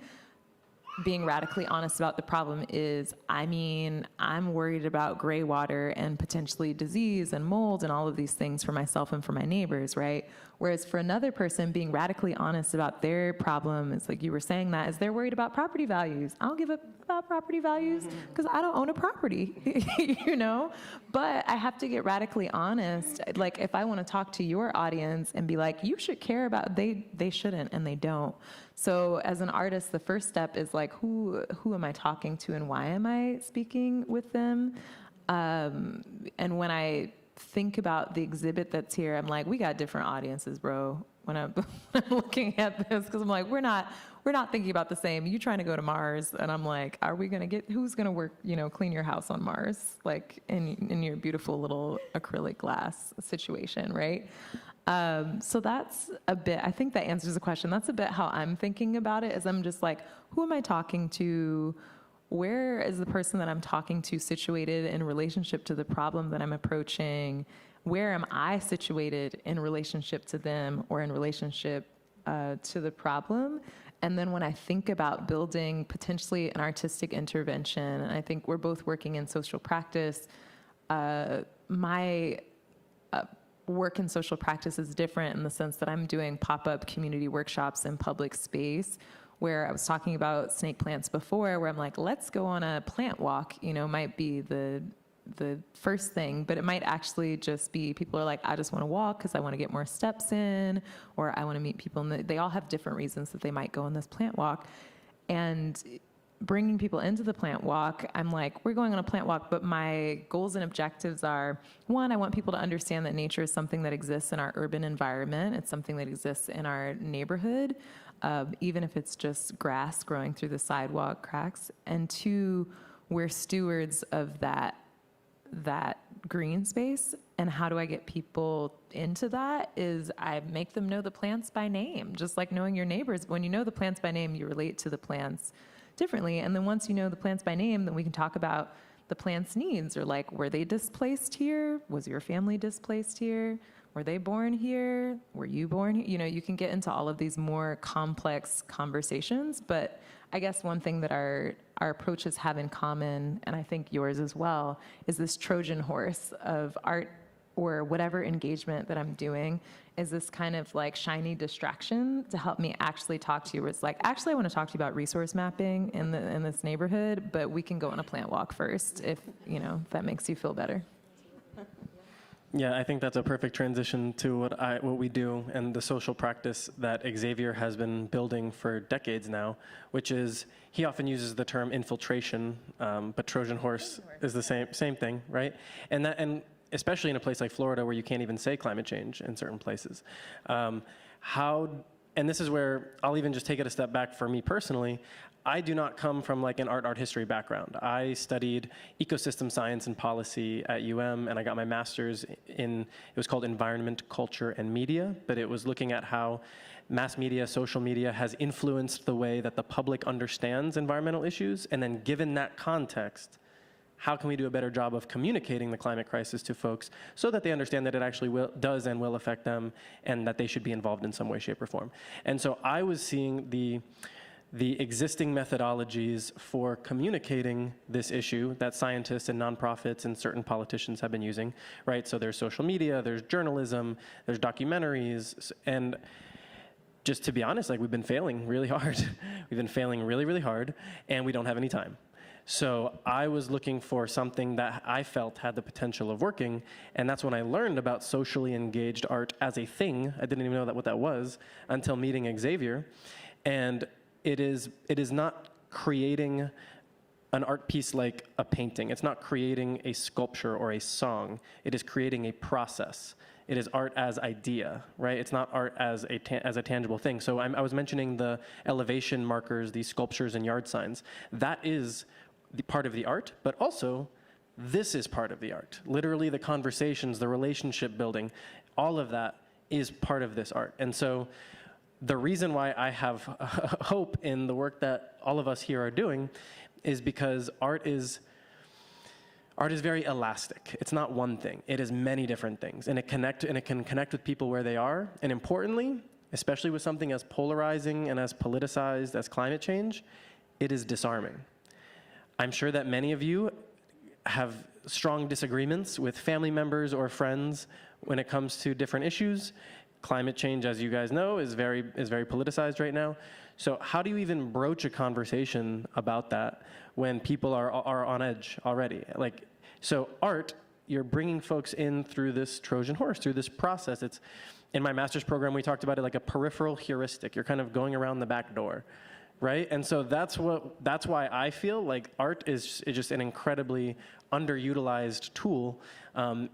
being radically honest about the problem is, I mean, I'm worried about gray water and potentially disease and mold and all of these things for myself and for my neighbors, right? Whereas for another person, being radically honest about their problem, is like you were saying that, is they're worried about property values. I don't give a about property values because I don't own a property, you know? But I have to get radically honest. Like if I want to talk to your audience and be like, you should care about, they shouldn't and they don't. So as an artist, the first step is like, who am I talking to and why am I speaking with them? And when I think about the exhibit that's here, I'm like, we got different audiences, bro. When I'm looking at this, because I'm like, we're not thinking about the same. You trying to go to Mars, and I'm like, are we gonna get, who's gonna work, clean your house on Mars, like in your beautiful little acrylic glass situation, right? So that's a bit, I think that answers the question. That's a bit how I'm thinking about it, is I'm just like, who am I talking to? Where is the person that I'm talking to situated in relationship to the problem that I'm approaching? Where am I situated in relationship to them or in relationship to the problem? And then when I think about building potentially an artistic intervention, and I think we're both working in social practice, my work in social practice is different in the sense that I'm doing pop-up community workshops in public space, where I was talking about snake plants before, where I'm like, let's go on a plant walk, might be the first thing, but it might actually just be people are like, I just want to walk because I want to get more steps in, or I want to meet people, and they all have different reasons that they might go on this plant walk. And bringing people into the plant walk, I'm like, we're going on a plant walk, but my goals and objectives are, one, I want people to understand that nature is something that exists in our urban environment. It's something that exists in our neighborhood, even if it's just grass growing through the sidewalk cracks. And two, we're stewards of that green space. And how do I get people into that is I make them know the plants by name, just like knowing your neighbors. When you know the plants by name, you relate to the plants differently. And then once you know the plants by name, then we can talk about the plants' needs, or like, were they displaced here? Was your family displaced here? Were they born here? Were you born here? You can get into all of these more complex conversations, but I guess one thing that our approaches have in common, and I think yours as well, is this Trojan horse of art or whatever engagement that I'm doing is this kind of like shiny distraction to help me actually talk to you. Where it's like, actually, I want to talk to you about resource mapping in this neighborhood, but we can go on a plant walk first if that makes you feel better. Yeah, I think that's a perfect transition to what we do and the social practice that Xavier has been building for decades now, which is, he often uses the term infiltration, but Trojan horse is the same thing, right? And especially in a place like Florida where you can't even say climate change in certain places. And this is where I'll even just take it a step back for me personally. I do not come from like an art history background. I studied ecosystem science and policy at UM, and I got my master's it was called Environment, Culture, and Media, but it was looking at how mass media, social media has influenced the way that the public understands environmental issues, and then given that context, how can we do a better job of communicating the climate crisis to folks so that they understand that it actually does and will affect them, and that they should be involved in some way, shape, or form. And so I was seeing the the existing methodologies for communicating this issue that scientists and nonprofits and certain politicians have been using, right? So there's social media, there's journalism, there's documentaries, and just to be honest, like we've been failing really hard. We've been failing really, really hard, and we don't have any time. So I was looking for something that I felt had the potential of working, and that's when I learned about socially engaged art as a thing. I didn't even know what that was until meeting Xavier. And it is not creating an art piece like a painting. It's not creating a sculpture or a song. It is creating a process. It is art as idea, right? It's not art as a tangible thing. So I was mentioning the elevation markers, these sculptures and yard signs. That is the part of the art, but also this is part of the art. Literally the conversations, the relationship building, all of that is part of this art. And so the reason why I have hope in the work that all of us here are doing is because art is very elastic. It's not one thing. It is many different things, and it can connect with people where they are. And importantly, especially with something as polarizing and as politicized as climate change, it is disarming. I'm sure that many of you have strong disagreements with family members or friends when it comes to different issues. Climate change, as you guys know, is very politicized right now. So how do you even broach a conversation about that when people are on edge already? Like, so art, you're bringing folks in through this Trojan horse, through this process. It's in my master's program, we talked about it like a peripheral heuristic. You're kind of going around the back door, right? And so that's why I feel like art is just an incredibly underutilized tool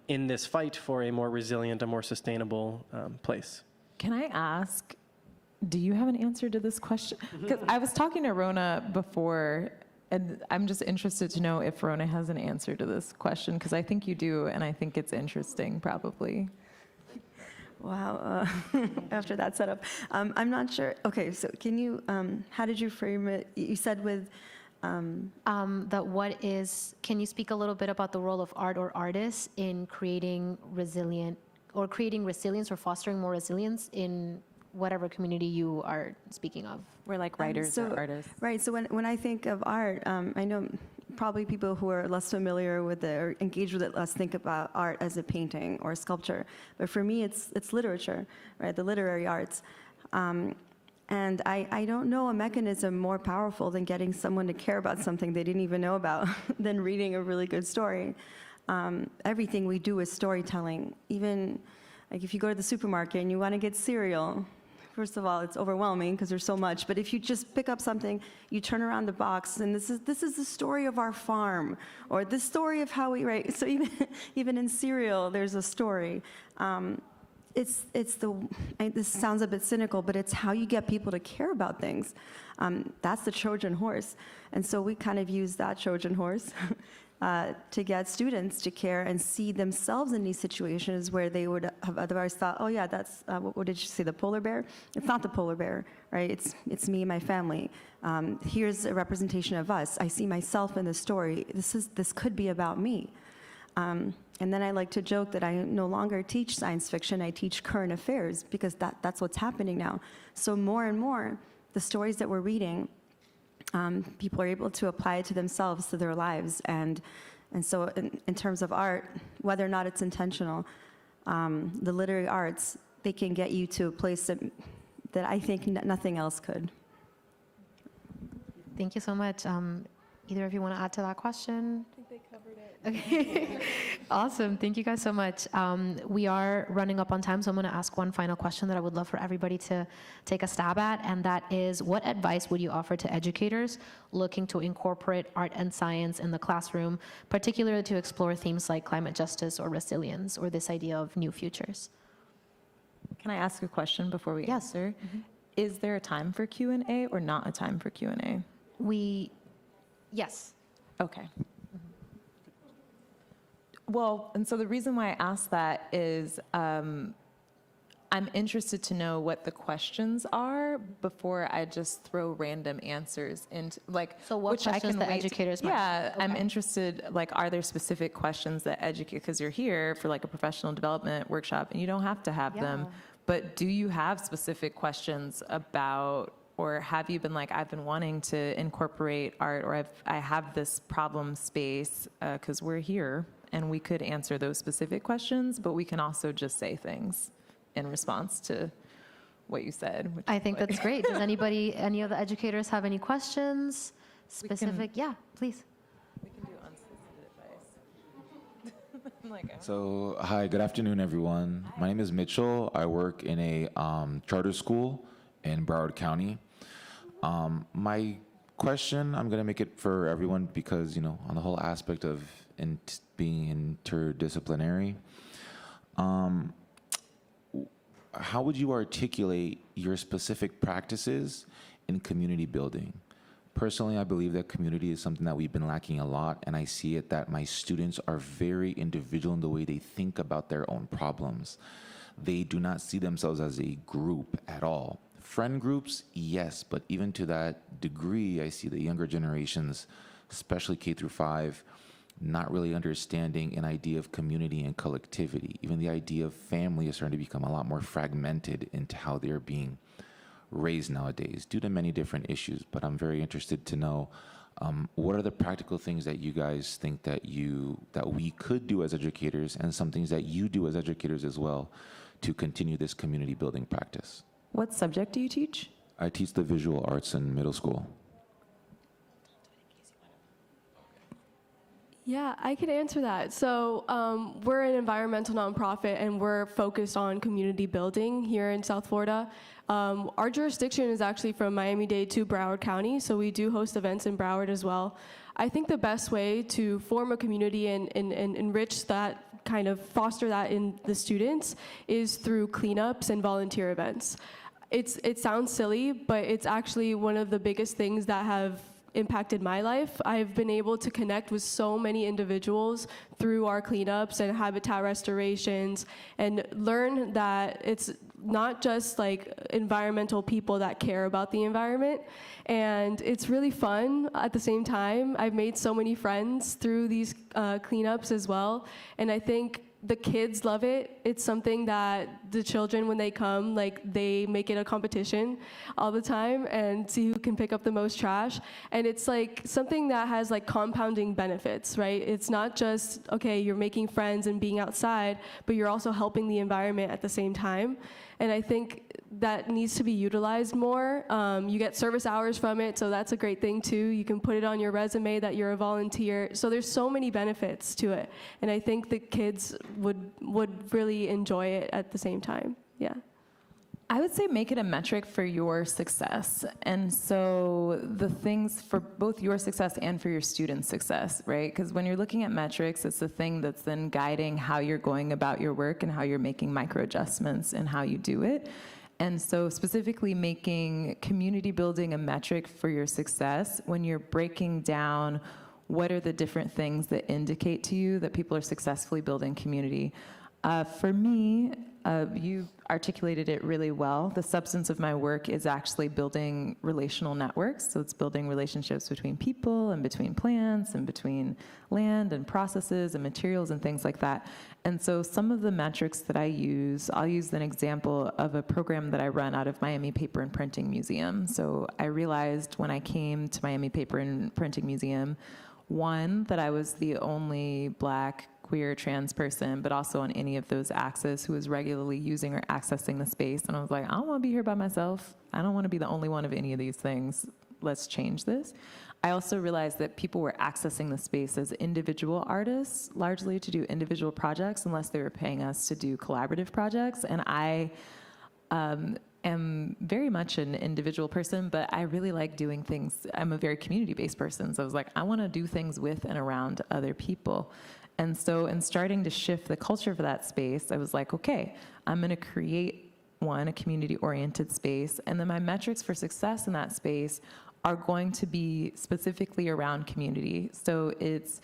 in this fight for a more resilient, a more sustainable place. Can I ask, do you have an answer to this question? Because I was talking to Rona before, and I'm just interested to know if Rona has an answer to this question, because I think you do, and I think it's interesting, probably. Wow, after that setup. I'm not sure. Okay, so can you, how did you frame it? You said with, Can you speak a little bit about the role of art or artists in creating resilience or fostering more resilience in whatever community you are speaking of? We're like writers or artists. Right, so when I think of art, I know probably people who are less familiar with it or engaged with it less think about art as a painting or a sculpture. But for me, it's literature, right, the literary arts. And I don't know a mechanism more powerful than getting someone to care about something they didn't even know about than reading a really good story. Everything we do is storytelling. Even like if you go to the supermarket and you want to get cereal, first of all, it's overwhelming because there's so much. But if you just pick up something, you turn around the box, and this is the story of our farm, or the story of how we, right? So even in cereal, there's a story. This sounds a bit cynical, but it's how you get people to care about things. That's the Trojan horse. And so we kind of use that Trojan horse to get students to care and see themselves in these situations where they would have otherwise thought, oh yeah, that's, what did you say, the polar bear? It's not the polar bear, right? It's me and my family. Here's a representation of us. I see myself in the story. This could be about me. And then I like to joke that I no longer teach science fiction, I teach current affairs, because that's what's happening now. So more and more, the stories that we're reading, people are able to apply it to themselves, to their lives. And so in terms of art, whether or not it's intentional, the literary arts, they can get you to a place that I think nothing else could. Thank you so much. Either of you want to add to that question? I think they covered it. Okay, awesome. Thank you guys so much. We are running up on time, so I'm going to ask one final question that I would love for everybody to take a stab at, and that is, what advice would you offer to educators looking to incorporate art and science in the classroom, particularly to explore themes like climate justice or resilience, or this idea of new futures? Can I ask a question before we Yes. answer? Is there a time for Q&A or not a time for Q&A? Yes. Okay. Well, and so the reason why I asked that is I'm interested to know what the questions are before I just throw random answers into, like, So what which I questions can the wait. educators might- Yeah, I'm Okay. interested, like, are there specific questions that because you're here for like a professional development workshop and you don't have to have them, Yeah. but do you have specific questions about Or have you been like, I've been wanting to incorporate art, or I have this problem space, because we're here and we could answer those specific questions, but we can also just say things in response to what you said. I think that's great. Does anybody, any of the educators have any questions? Specific? Yeah, please. We can do unsolicited advice. So, hi, good afternoon, everyone. My name is Mitchell. I work in a charter school in Broward County. My question, I'm going to make it for everyone because, you know, on the whole aspect of being interdisciplinary, how would you articulate your specific practices in community building? Personally, I believe that community is something that we've been lacking a lot, and I see it that my students are very individual in the way they think about their own problems. They do not see themselves as a group at all. Friend groups, yes, but even to that degree, I see the younger generations, especially K through 5, not really understanding an idea of community and collectivity. Even the idea of family is starting to become a lot more fragmented into how they're being raised nowadays due to many different issues. But I'm very interested to know what are the practical things that you guys think that we could do as educators, and some things that you do as educators as well to continue this community building practice. What subject do you teach? I teach the visual arts in middle school. Yeah, I could answer that. So we're an environmental nonprofit, and we're focused on community building here in South Florida. Our jurisdiction is actually from Miami-Dade to Broward County, so we do host events in Broward as well. I think the best way to form a community and enrich that, kind of foster that in the students, is through cleanups and volunteer events. It sounds silly, but it's actually one of the biggest things that have impacted my life. I've been able to connect with so many individuals through our cleanups and habitat restorations, and learn that it's not just like environmental people that care about the environment. And it's really fun at the same time. I've made so many friends through these cleanups as well, and I think the kids love it. It's something that the children, when they come, like, they make it a competition all the time and see who can pick up the most trash. And it's like something that has like compounding benefits, right? It's not just, okay, you're making friends and being outside, but you're also helping the environment at the same time. And I think that needs to be utilized more. You get service hours from it, so that's a great thing too. You can put it on your resume that you're a volunteer. So there's so many benefits to it. And I think the kids would really enjoy it at the same time. Yeah. I would say make it a metric for your success. And so the things for both your success and for your students' success, right? Because when you're looking at metrics, it's the thing that's then guiding how you're going about your work and how you're making micro adjustments in how you do it. And so specifically making community building a metric for your success, when you're breaking down what are the different things that indicate to you that people are successfully building community. For me, you articulated it really well. The substance of my work is actually building relational networks. So it's building relationships between people and between plants and between land and processes and materials and things like that. And so some of the metrics that I'll use an example of a program that I run out of Miami Paper and Printing Museum. So I realized when I came to Miami Paper and Printing Museum, one, that I was the only Black, queer, trans person, but also on any of those axes who was regularly using or accessing the space. And I was like, I don't want to be here by myself. I don't want to be the only one of any of these things. Let's change this. I also realized that people were accessing the space as individual artists, largely to do individual projects, unless they were paying us to do collaborative projects. And I am very much an individual person, but I really like doing things. I'm a very community-based person. So I was like, I want to do things with and around other people. And so in starting to shift the culture for that space, I was like, okay, I'm going to create a community-oriented space. And then my metrics for success in that space are going to be specifically around community. So it's,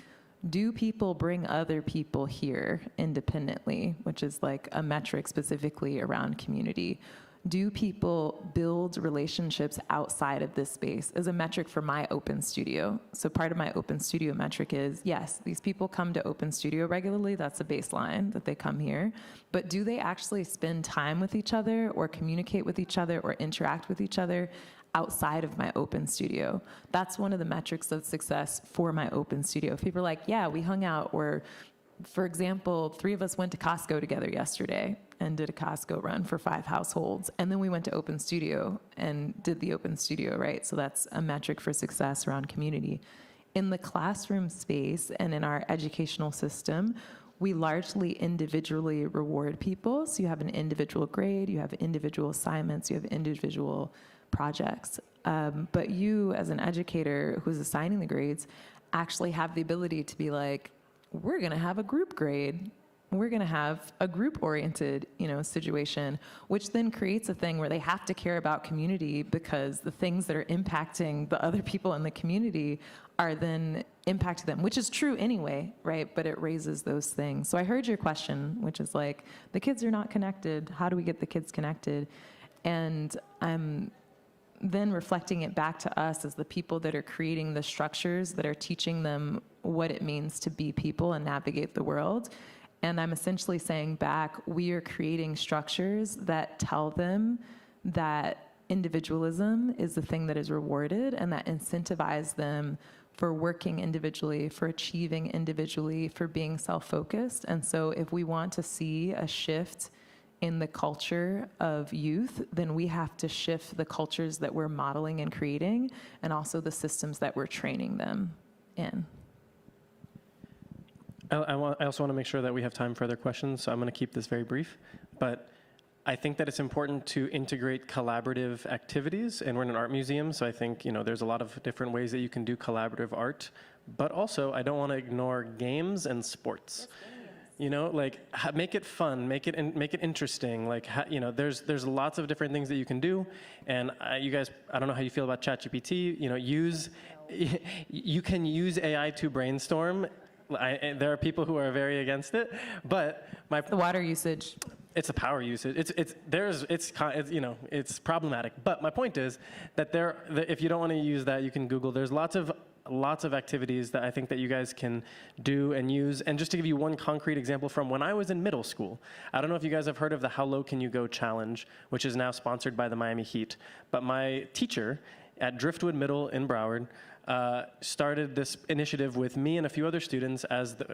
do people bring other people here independently, which is like a metric specifically around community. Do people build relationships outside of this space as a metric for my open studio? So part of my open studio metric is, yes, these people come to open studio regularly. That's a baseline that they come here. But do they actually spend time with each other or communicate with each other or interact with each other outside of my open studio. That's one of the metrics of success for my open studio. If people are like, yeah, we hung out, or for example, 3 of us went to Costco together yesterday and did a Costco run for 5 households. And then we went to open studio and did the open studio, right? So that's a metric for success around community. In the classroom space and in our educational system, we largely individually reward people. So you have an individual grade, you have individual assignments, you have individual projects. But you, as an educator who's assigning the grades, actually have the ability to be like, we're gonna have a group grade. We're gonna have a group-oriented, situation, which then creates a thing where they have to care about community because the things that are impacting the other people in the community are then impacting them, which is true anyway, right? But it raises those things. So I heard your question, which is like, the kids are not connected. How do we get the kids connected? And I'm then reflecting it back to us as the people that are creating the structures that are teaching them what it means to be people and navigate the world. And I'm essentially saying back, we are creating structures that tell them that individualism is the thing that is rewarded and that incentivize them for working individually, for achieving individually, for being self-focused. And so if we want to see a shift in the culture of youth, then we have to shift the cultures that we're modeling and creating, and also the systems that we're training them in. I also want to make sure that we have time for other questions, so I'm going to keep this very brief. But I think that it's important to integrate collaborative activities, and we're in an art museum, so I think there's a lot of different ways that you can do collaborative art. But also, I don't want to ignore games and sports. Make it fun, make it interesting. There's lots of different things that you can do, and you guys, I don't know how you feel about ChatGPT. You can use AI to brainstorm. There are people who are very against it, but The water usage. it's the power usage. It's problematic. But my point is that if you don't want to use that, you can Google. There's lots of activities that I think that you guys can do and use. And just to give you one concrete example from when I was in middle school, I don't know if you guys have heard of the How Low Can You Go Challenge, which is now sponsored by the Miami Heat. But my teacher at Driftwood Middle in Broward started this initiative with me and a few other students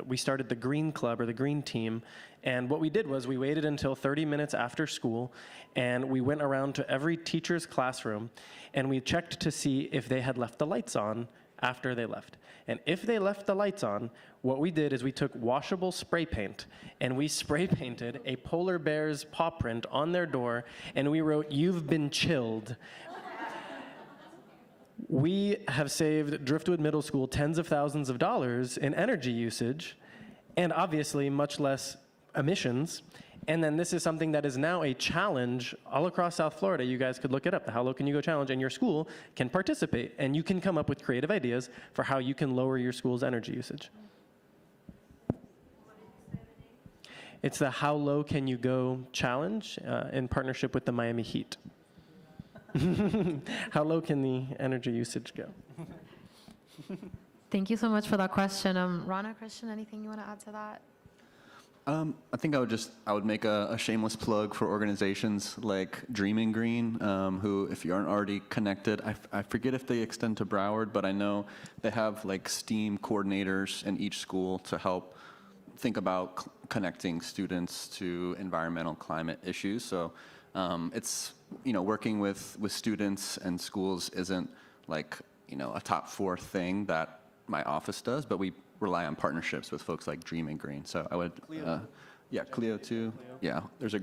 we started the Green Club, or the Green Team. And what we did was we waited until 30 minutes after school, and we went around to every teacher's classroom, and we checked to see if they had left the lights on after they left. And if they left the lights on, what we did is we took washable spray paint and we spray painted a polar bear's paw print on their door, and we wrote, "You've been chilled." We have saved Driftwood Middle School tens of thousands of dollars in energy usage, and obviously much less emissions. And then this is something that is now a challenge all across South Florida. You guys could look it up, the How Low Can You Go Challenge, and your school can participate. And you can come up with creative ideas for how you can lower your school's energy usage. It's the How Low Can You Go Challenge in partnership with the Miami Heat. How low can the energy usage go? Thank you so much for that question. Rana, Christian, anything you want to add to that? I think I would make a shameless plug for organizations like Dreaming Green, who, if you aren't already connected, I forget if they extend to Broward, but I know they have like STEAM coordinators in each school to help think about connecting students to environmental climate issues. So it's, working with students and schools isn't like, a top 4 thing that my office does, but we rely on partnerships with folks like Dreaming Green. So I would, Clio too. Yeah, there's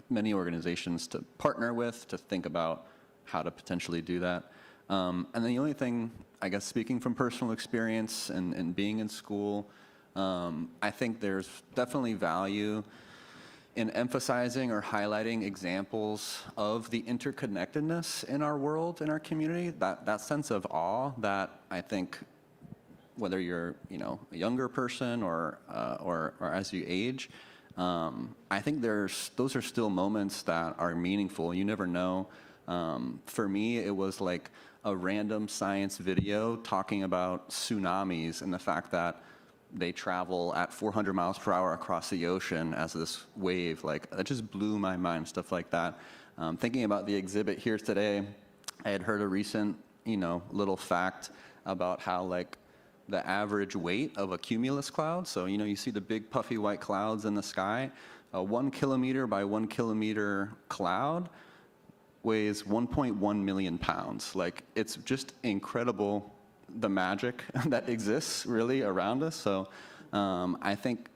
many organizations to partner with to think about how to potentially do that. And then the only thing, I guess, speaking from personal experience and being in school, I think there's definitely value in emphasizing or highlighting examples of the interconnectedness in our world, in our community, that sense of awe that I think, whether you're a younger person or as you age, I think those are still moments that are meaningful. You never know. For me, it was like a random science video talking about tsunamis and the fact that they travel at 400 miles per hour across the ocean as this wave. Like, that just blew my mind, stuff like that. Thinking about the exhibit here today, I had heard a recent, little fact about how like the average weight of a cumulus cloud. So, you see the big puffy white clouds in the sky. A 1 kilometer by 1 kilometer cloud weighs 1.1 million pounds. Like, it's just incredible, the magic that exists really around us. So I think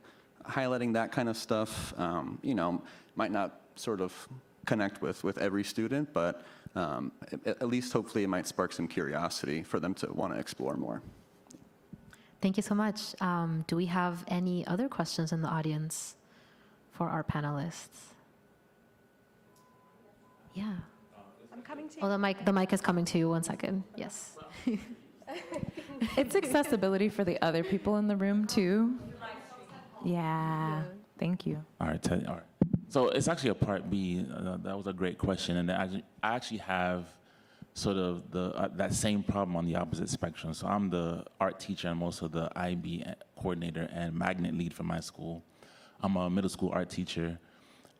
highlighting that kind of stuff, might not sort of connect with every student, but at least hopefully it might spark some curiosity for them to want to explore more. Thank you so much. Do we have any other questions in the audience for our panelists? Yeah. I'm coming to you. Oh, the mic is coming to you. 1 second. Yes. It's accessibility for the other people in the room too. Yeah. Thank you. All right, Ted. All right. So it's actually a part B. That was a great question, and I actually have sort of that same problem on the opposite spectrum. So I'm the art teacher. I'm also the IB coordinator and magnet lead for my school. I'm a middle school art teacher,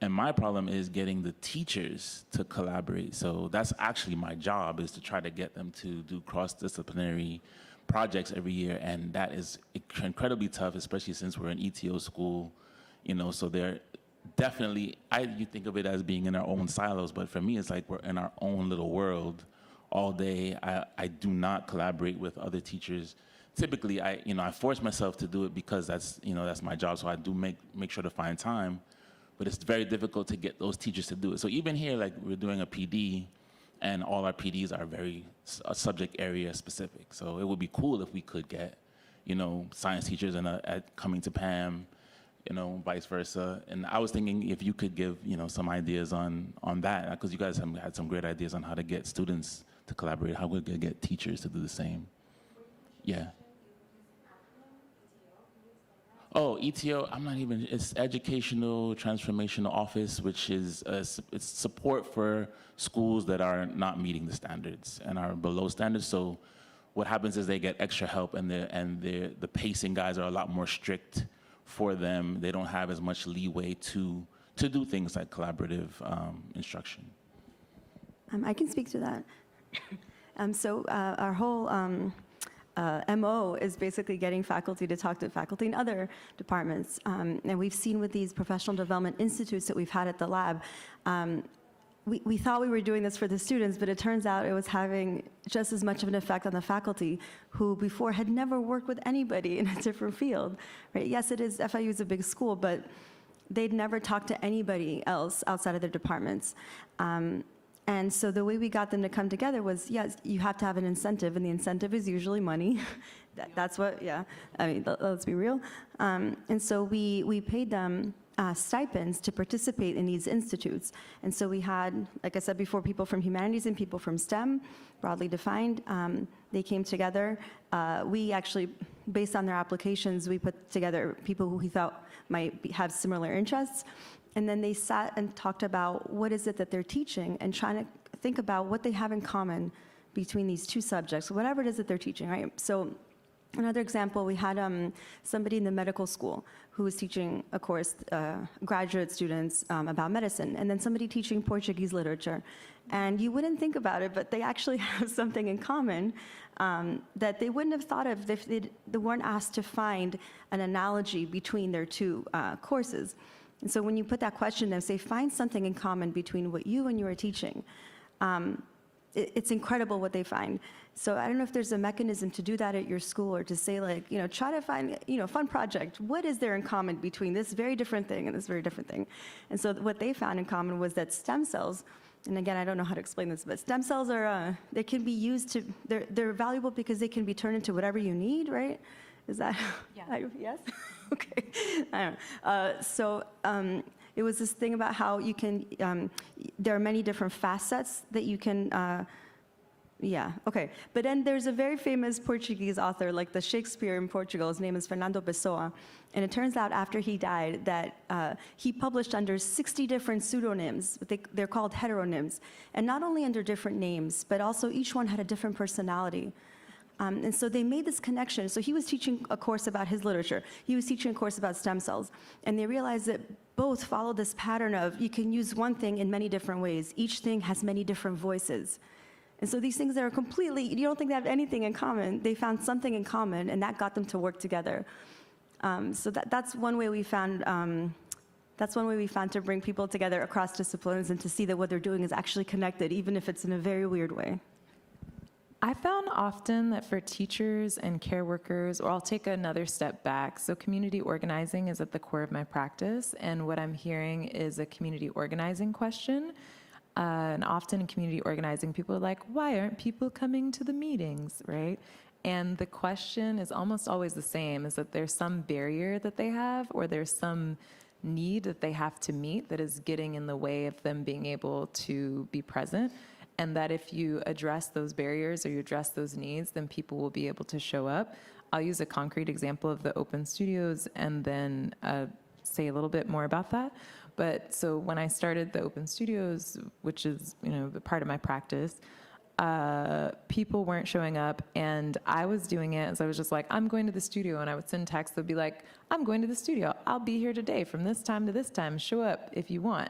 and my problem is getting the teachers to collaborate. So that's actually my job, is to try to get them to do cross-disciplinary projects every year, and that is incredibly tough, especially since we're an ETO school, so they're definitely, you think of it as being in our own silos, but for me, it's like we're in our own little world all day. I do not collaborate with other teachers. Typically, I force myself to do it because that's my job, so I do make sure to find time, but it's very difficult to get those teachers to do it. So even here, like, we're doing a PD, and all our PDs are very subject area specific. So it would be cool if we could get, science teachers coming to PAM, vice versa. And I was thinking if you could give, some ideas on that, because you guys have had some great ideas on how to get students to collaborate, how we could get teachers to do the same. Yeah. Oh, ETO, it's Educational Transformational Office, which is it's support for schools that are not meeting the standards and are below standards. So what happens is they get extra help, and the pacing guys are a lot more strict for them. They don't have as much leeway to do things like collaborative instruction. I can speak to that. So our whole MO is basically getting faculty to talk to faculty in other departments. And we've seen with these professional development institutes that we've had at the lab, we thought we were doing this for the students, but it turns out it was having just as much of an effect on the faculty who before had never worked with anybody in a different field, right? Yes, FIU is a big school, but they'd never talked to anybody else outside of their departments. And so the way we got them to come together was, yes, you have to have an incentive, and the incentive is usually money. That's what, yeah, let's be real. And so we paid them stipends to participate in these institutes. And so we had, like I said before, people from humanities and people from STEM, broadly defined. They came together. We actually, based on their applications, we put together people who we thought might have similar interests. And then they sat and talked about what is it that they're teaching and trying to think about what they have in common between these two subjects, whatever it is that they're teaching, right? So another example, we had somebody in the medical school who was teaching a course, graduate students about medicine, and then somebody teaching Portuguese literature. And you wouldn't think about it, but they actually have something in common that they wouldn't have thought of if they weren't asked to find an analogy between their two courses. And so when you put that question there, say, find something in common between what you and you are teaching, it's incredible what they find. So I don't know if there's a mechanism to do that at your school, or to say, like, try to find, fun project. What is there in common between this very different thing and this very different thing? And so what they found in common was that stem cells, and again, I don't know how to explain this, but stem cells are, they can be used to, they're valuable because they can be turned into whatever you need, right? Is that? Yeah. Yes? Okay. I don't know. It was this thing about how you can, there are many different facets that you can, yeah, okay. But then there's a very famous Portuguese author, like the Shakespeare in Portugal. His name is Fernando Pessoa. And it turns out after he died that he published under 60 different pseudonyms. They're called heteronyms. And not only under different names, but also each one had a different personality. And so they made this connection. So he was teaching a course about his literature. He was teaching a course about stem cells. And they realized that both follow this pattern of you can use one thing in many different ways. Each thing has many different voices. And so these things that are completely, you don't think they have anything in common, they found something in common, and that got them to work together. So that's one way we found. That's one way we found to bring people together across disciplines and to see that what they're doing is actually connected, even if it's in a very weird way. I found often that for teachers and care workers, or I'll take another step back, so community organizing is at the core of my practice, and what I'm hearing is a community organizing question. And often in community organizing, people are like, why aren't people coming to the meetings, right? And the question is almost always the same, is that there's some barrier that they have, or there's some need that they have to meet that is getting in the way of them being able to be present. And that if you address those barriers or you address those needs, then people will be able to show up. I'll use a concrete example of the open studios and then say a little bit more about that. But so when I started the open studios, which is, you know, part of my practice, people weren't showing up, and I was doing it as I was just like, I'm going to the studio, and I would send texts that would be like, I'm going to the studio, I'll be here today from this time to this time, show up if you want.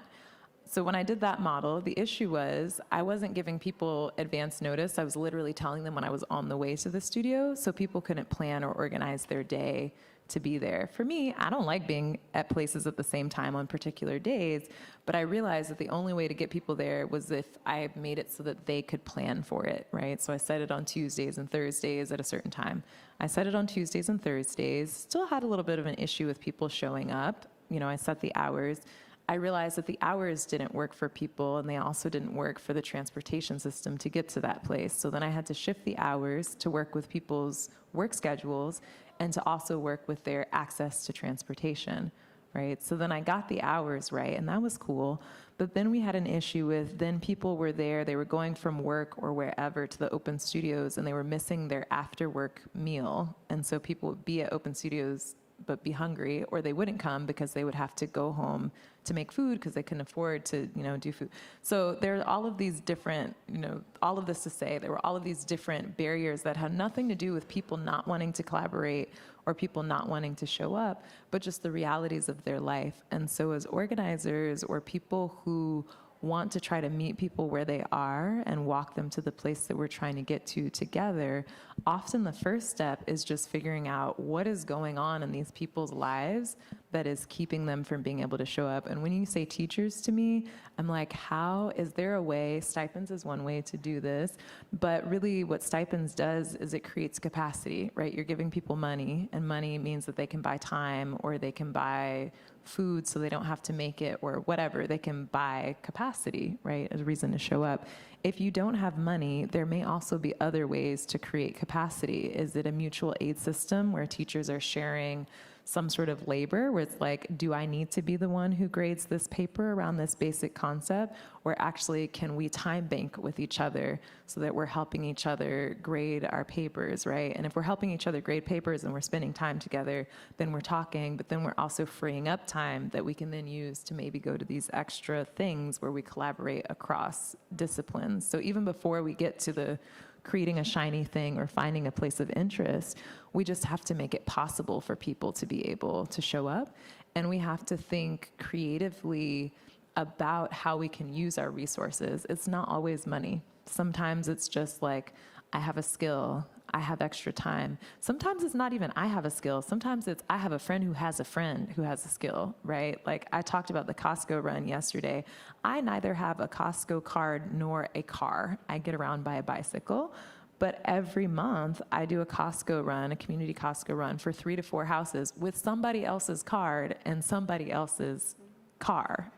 So when I did that model, the issue was I wasn't giving people advance notice. I was literally telling them when I was on the way to the studio, so people couldn't plan or organize their day to be there. For me, I don't like being at places at the same time on particular days, but I realized that the only way to get people there was if I made it so that they could plan for it, right? So I set it on Tuesdays and Thursdays at a certain time. I set it on Tuesdays and Thursdays, still had a little bit of an issue with people showing up. You know, I set the hours. I realized that the hours didn't work for people, and they also didn't work for the transportation system to get to that place. So then I had to shift the hours to work with people's work schedules and to also work with their access to transportation, right? So then I got the hours right, and that was cool. But then we had an issue with, then people were there, they were going from work or wherever to the open studios, and they were missing their after work meal. And so people would be at open studios but be hungry, or they wouldn't come because they would have to go home to make food because they couldn't afford to, you know, do food. So there are all of these different, you know, all of this to say, there were all of these different barriers that had nothing to do with people not wanting to collaborate or people not wanting to show up, but just the realities of their life. And so as organizers or people who want to try to meet people where they are and walk them to the place that we're trying to get to together, often the first step is just figuring out what is going on in these people's lives that is keeping them from being able to show up. And when you say teachers to me, I'm like, how is there a way? Stipends is one way to do this, but really what stipends does is it creates capacity, right? You're giving people money, and money means that they can buy time, or they can buy food so they don't have to make it, or whatever. They can buy capacity, right, as a reason to show up. If you don't have money, there may also be other ways to create capacity. Is it a mutual aid system where teachers are sharing some sort of labor, where it's like, do I need to be the one who grades this paper around this basic concept? Or actually, can we time bank with each other so that we're helping each other grade our papers, right? And if we're helping each other grade papers and we're spending time together, then we're talking, but then we're also freeing up time that we can then use to maybe go to these extra things where we collaborate across disciplines. So even before we get to the creating a shiny thing or finding a place of interest, we just have to make it possible for people to be able to show up. And we have to think creatively about how we can use our resources. It's not always money. Sometimes it's just like, I have a skill, I have extra time. Sometimes it's not even I have a skill. Sometimes it's I have a friend who has a friend who has a skill, right? Like I talked about the Costco run yesterday. I neither have a Costco card nor a car. I get around by a bicycle. But every month I do a Costco run, a community Costco run for 3 to 4 houses with somebody else's card and somebody else's car,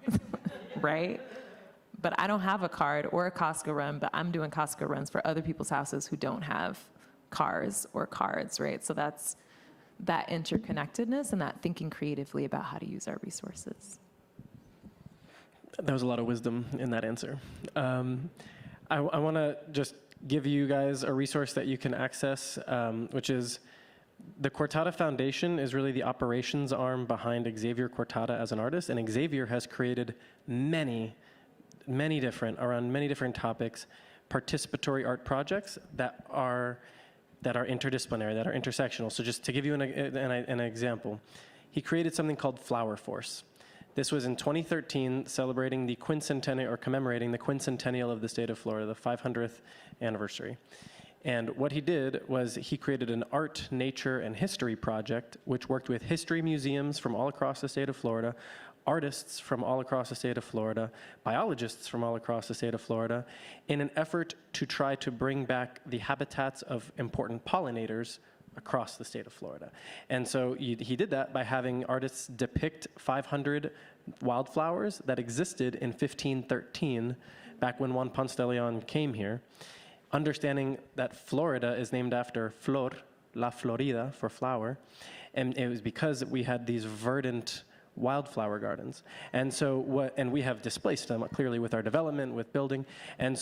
right? But I don't have a card or a Costco run, but I'm doing Costco runs for other people's houses who don't have cars or cards, right? So that's that interconnectedness and that thinking creatively about how to use our resources. There was a lot of wisdom in that answer. I want to just give you guys a resource that you can access, which is the Cortada Foundation is really the operations arm behind Xavier Cortada as an artist, and Xavier has created many different topics, participatory art projects that are interdisciplinary, that are intersectional. So just to give you an example, he created something called Flower Force. This was in 2013, celebrating the quincentennial, or commemorating the quincentennial of the state of Florida, the 500th anniversary. And what he did was he created an art, nature, and history project, which worked with history museums from all across the state of Florida, artists from all across the state of Florida, biologists from all across the state of Florida, in an effort to try to bring back the habitats of important pollinators across the state of Florida. And so he did that by having artists depict 500 wildflowers that existed in 1513, back when Juan Ponce de Leon came here, understanding that Florida is named after flor, la Florida, for flower, and it was because we had these verdant wildflower gardens. And so and we have displaced them clearly with our development, with building, I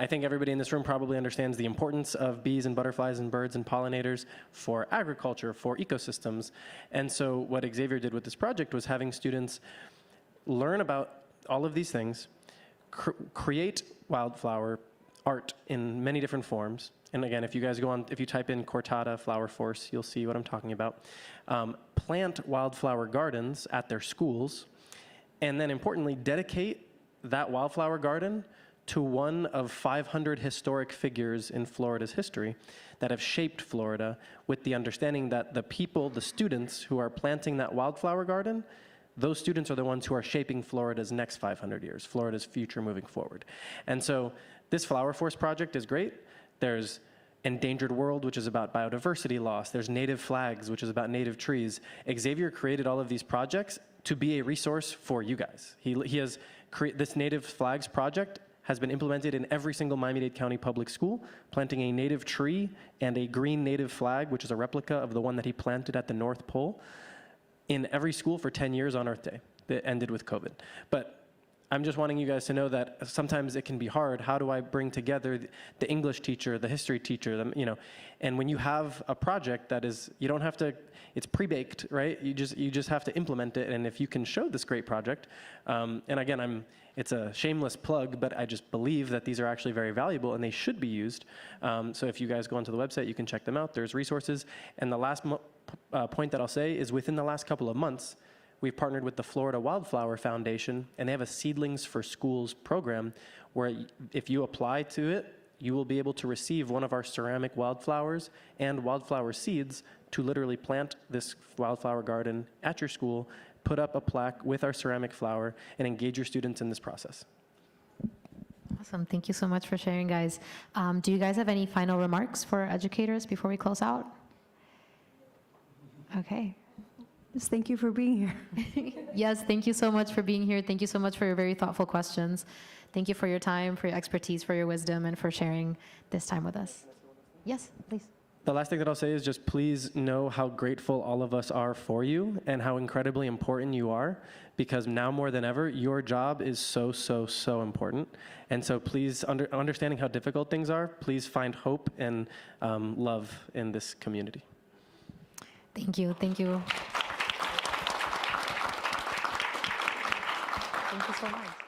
think everybody in this room probably understands the importance of bees and butterflies and birds and pollinators for agriculture, for ecosystems. And so what Xavier did with this project was having students learn about all of these things, create wildflower art in many different forms. And again, if you guys if you type in Cortada Flower Force, you'll see what I'm talking about. Plant wildflower gardens at their schools, and then importantly, dedicate that wildflower garden to one of 500 historic figures in Florida's history that have shaped Florida, with the understanding that the people, the students who are planting that wildflower garden, those students are the ones who are shaping Florida's next 500 years, Florida's future moving forward. And so this Flower Force project is great. There's Endangered World, which is about biodiversity loss. There's Native Flags, which is about native trees. Xavier created all of these projects to be a resource for you guys. He has this Native Flags project has been implemented in every single Miami-Dade County public school, planting a native tree and a green native flag, which is a replica of the one that he planted at the North Pole, in every school for 10 years on Earth Day. That ended with COVID. But I'm just wanting you guys to know that sometimes it can be hard. How do I bring together the English teacher, the history teacher, and when you have a project that is, you don't have to, it's pre-baked, right? You just have to implement it. And if you can show this great project, and again, it's a shameless plug, but I just believe that these are actually very valuable and they should be used. So if you guys go onto the website, you can check them out. There's resources. And the last point that I'll say is, within the last couple of months, we've partnered with the Florida Wildflower Foundation, and they have a Seedlings for Schools program where if you apply to it, you will be able to receive one of our ceramic wildflowers and wildflower seeds to literally plant this wildflower garden at your school, put up a plaque with our ceramic flower, and engage your students in this process. Awesome. Thank you so much for sharing, guys. Do you guys have any final remarks for our educators before we close out? Okay. Just thank you for being here. Yes, thank you so much for being here. Thank you so much for your very thoughtful questions. Thank you for your time, for your expertise, for your wisdom, and for sharing this time with us. Yes, please. The last thing that I'll say is just please know how grateful all of us are for you and how incredibly important you are, because now more than ever, your job is so, so, so important. And so please, understanding how difficult things are, please find hope and love in this community. Thank you. Thank you. Thank you so much.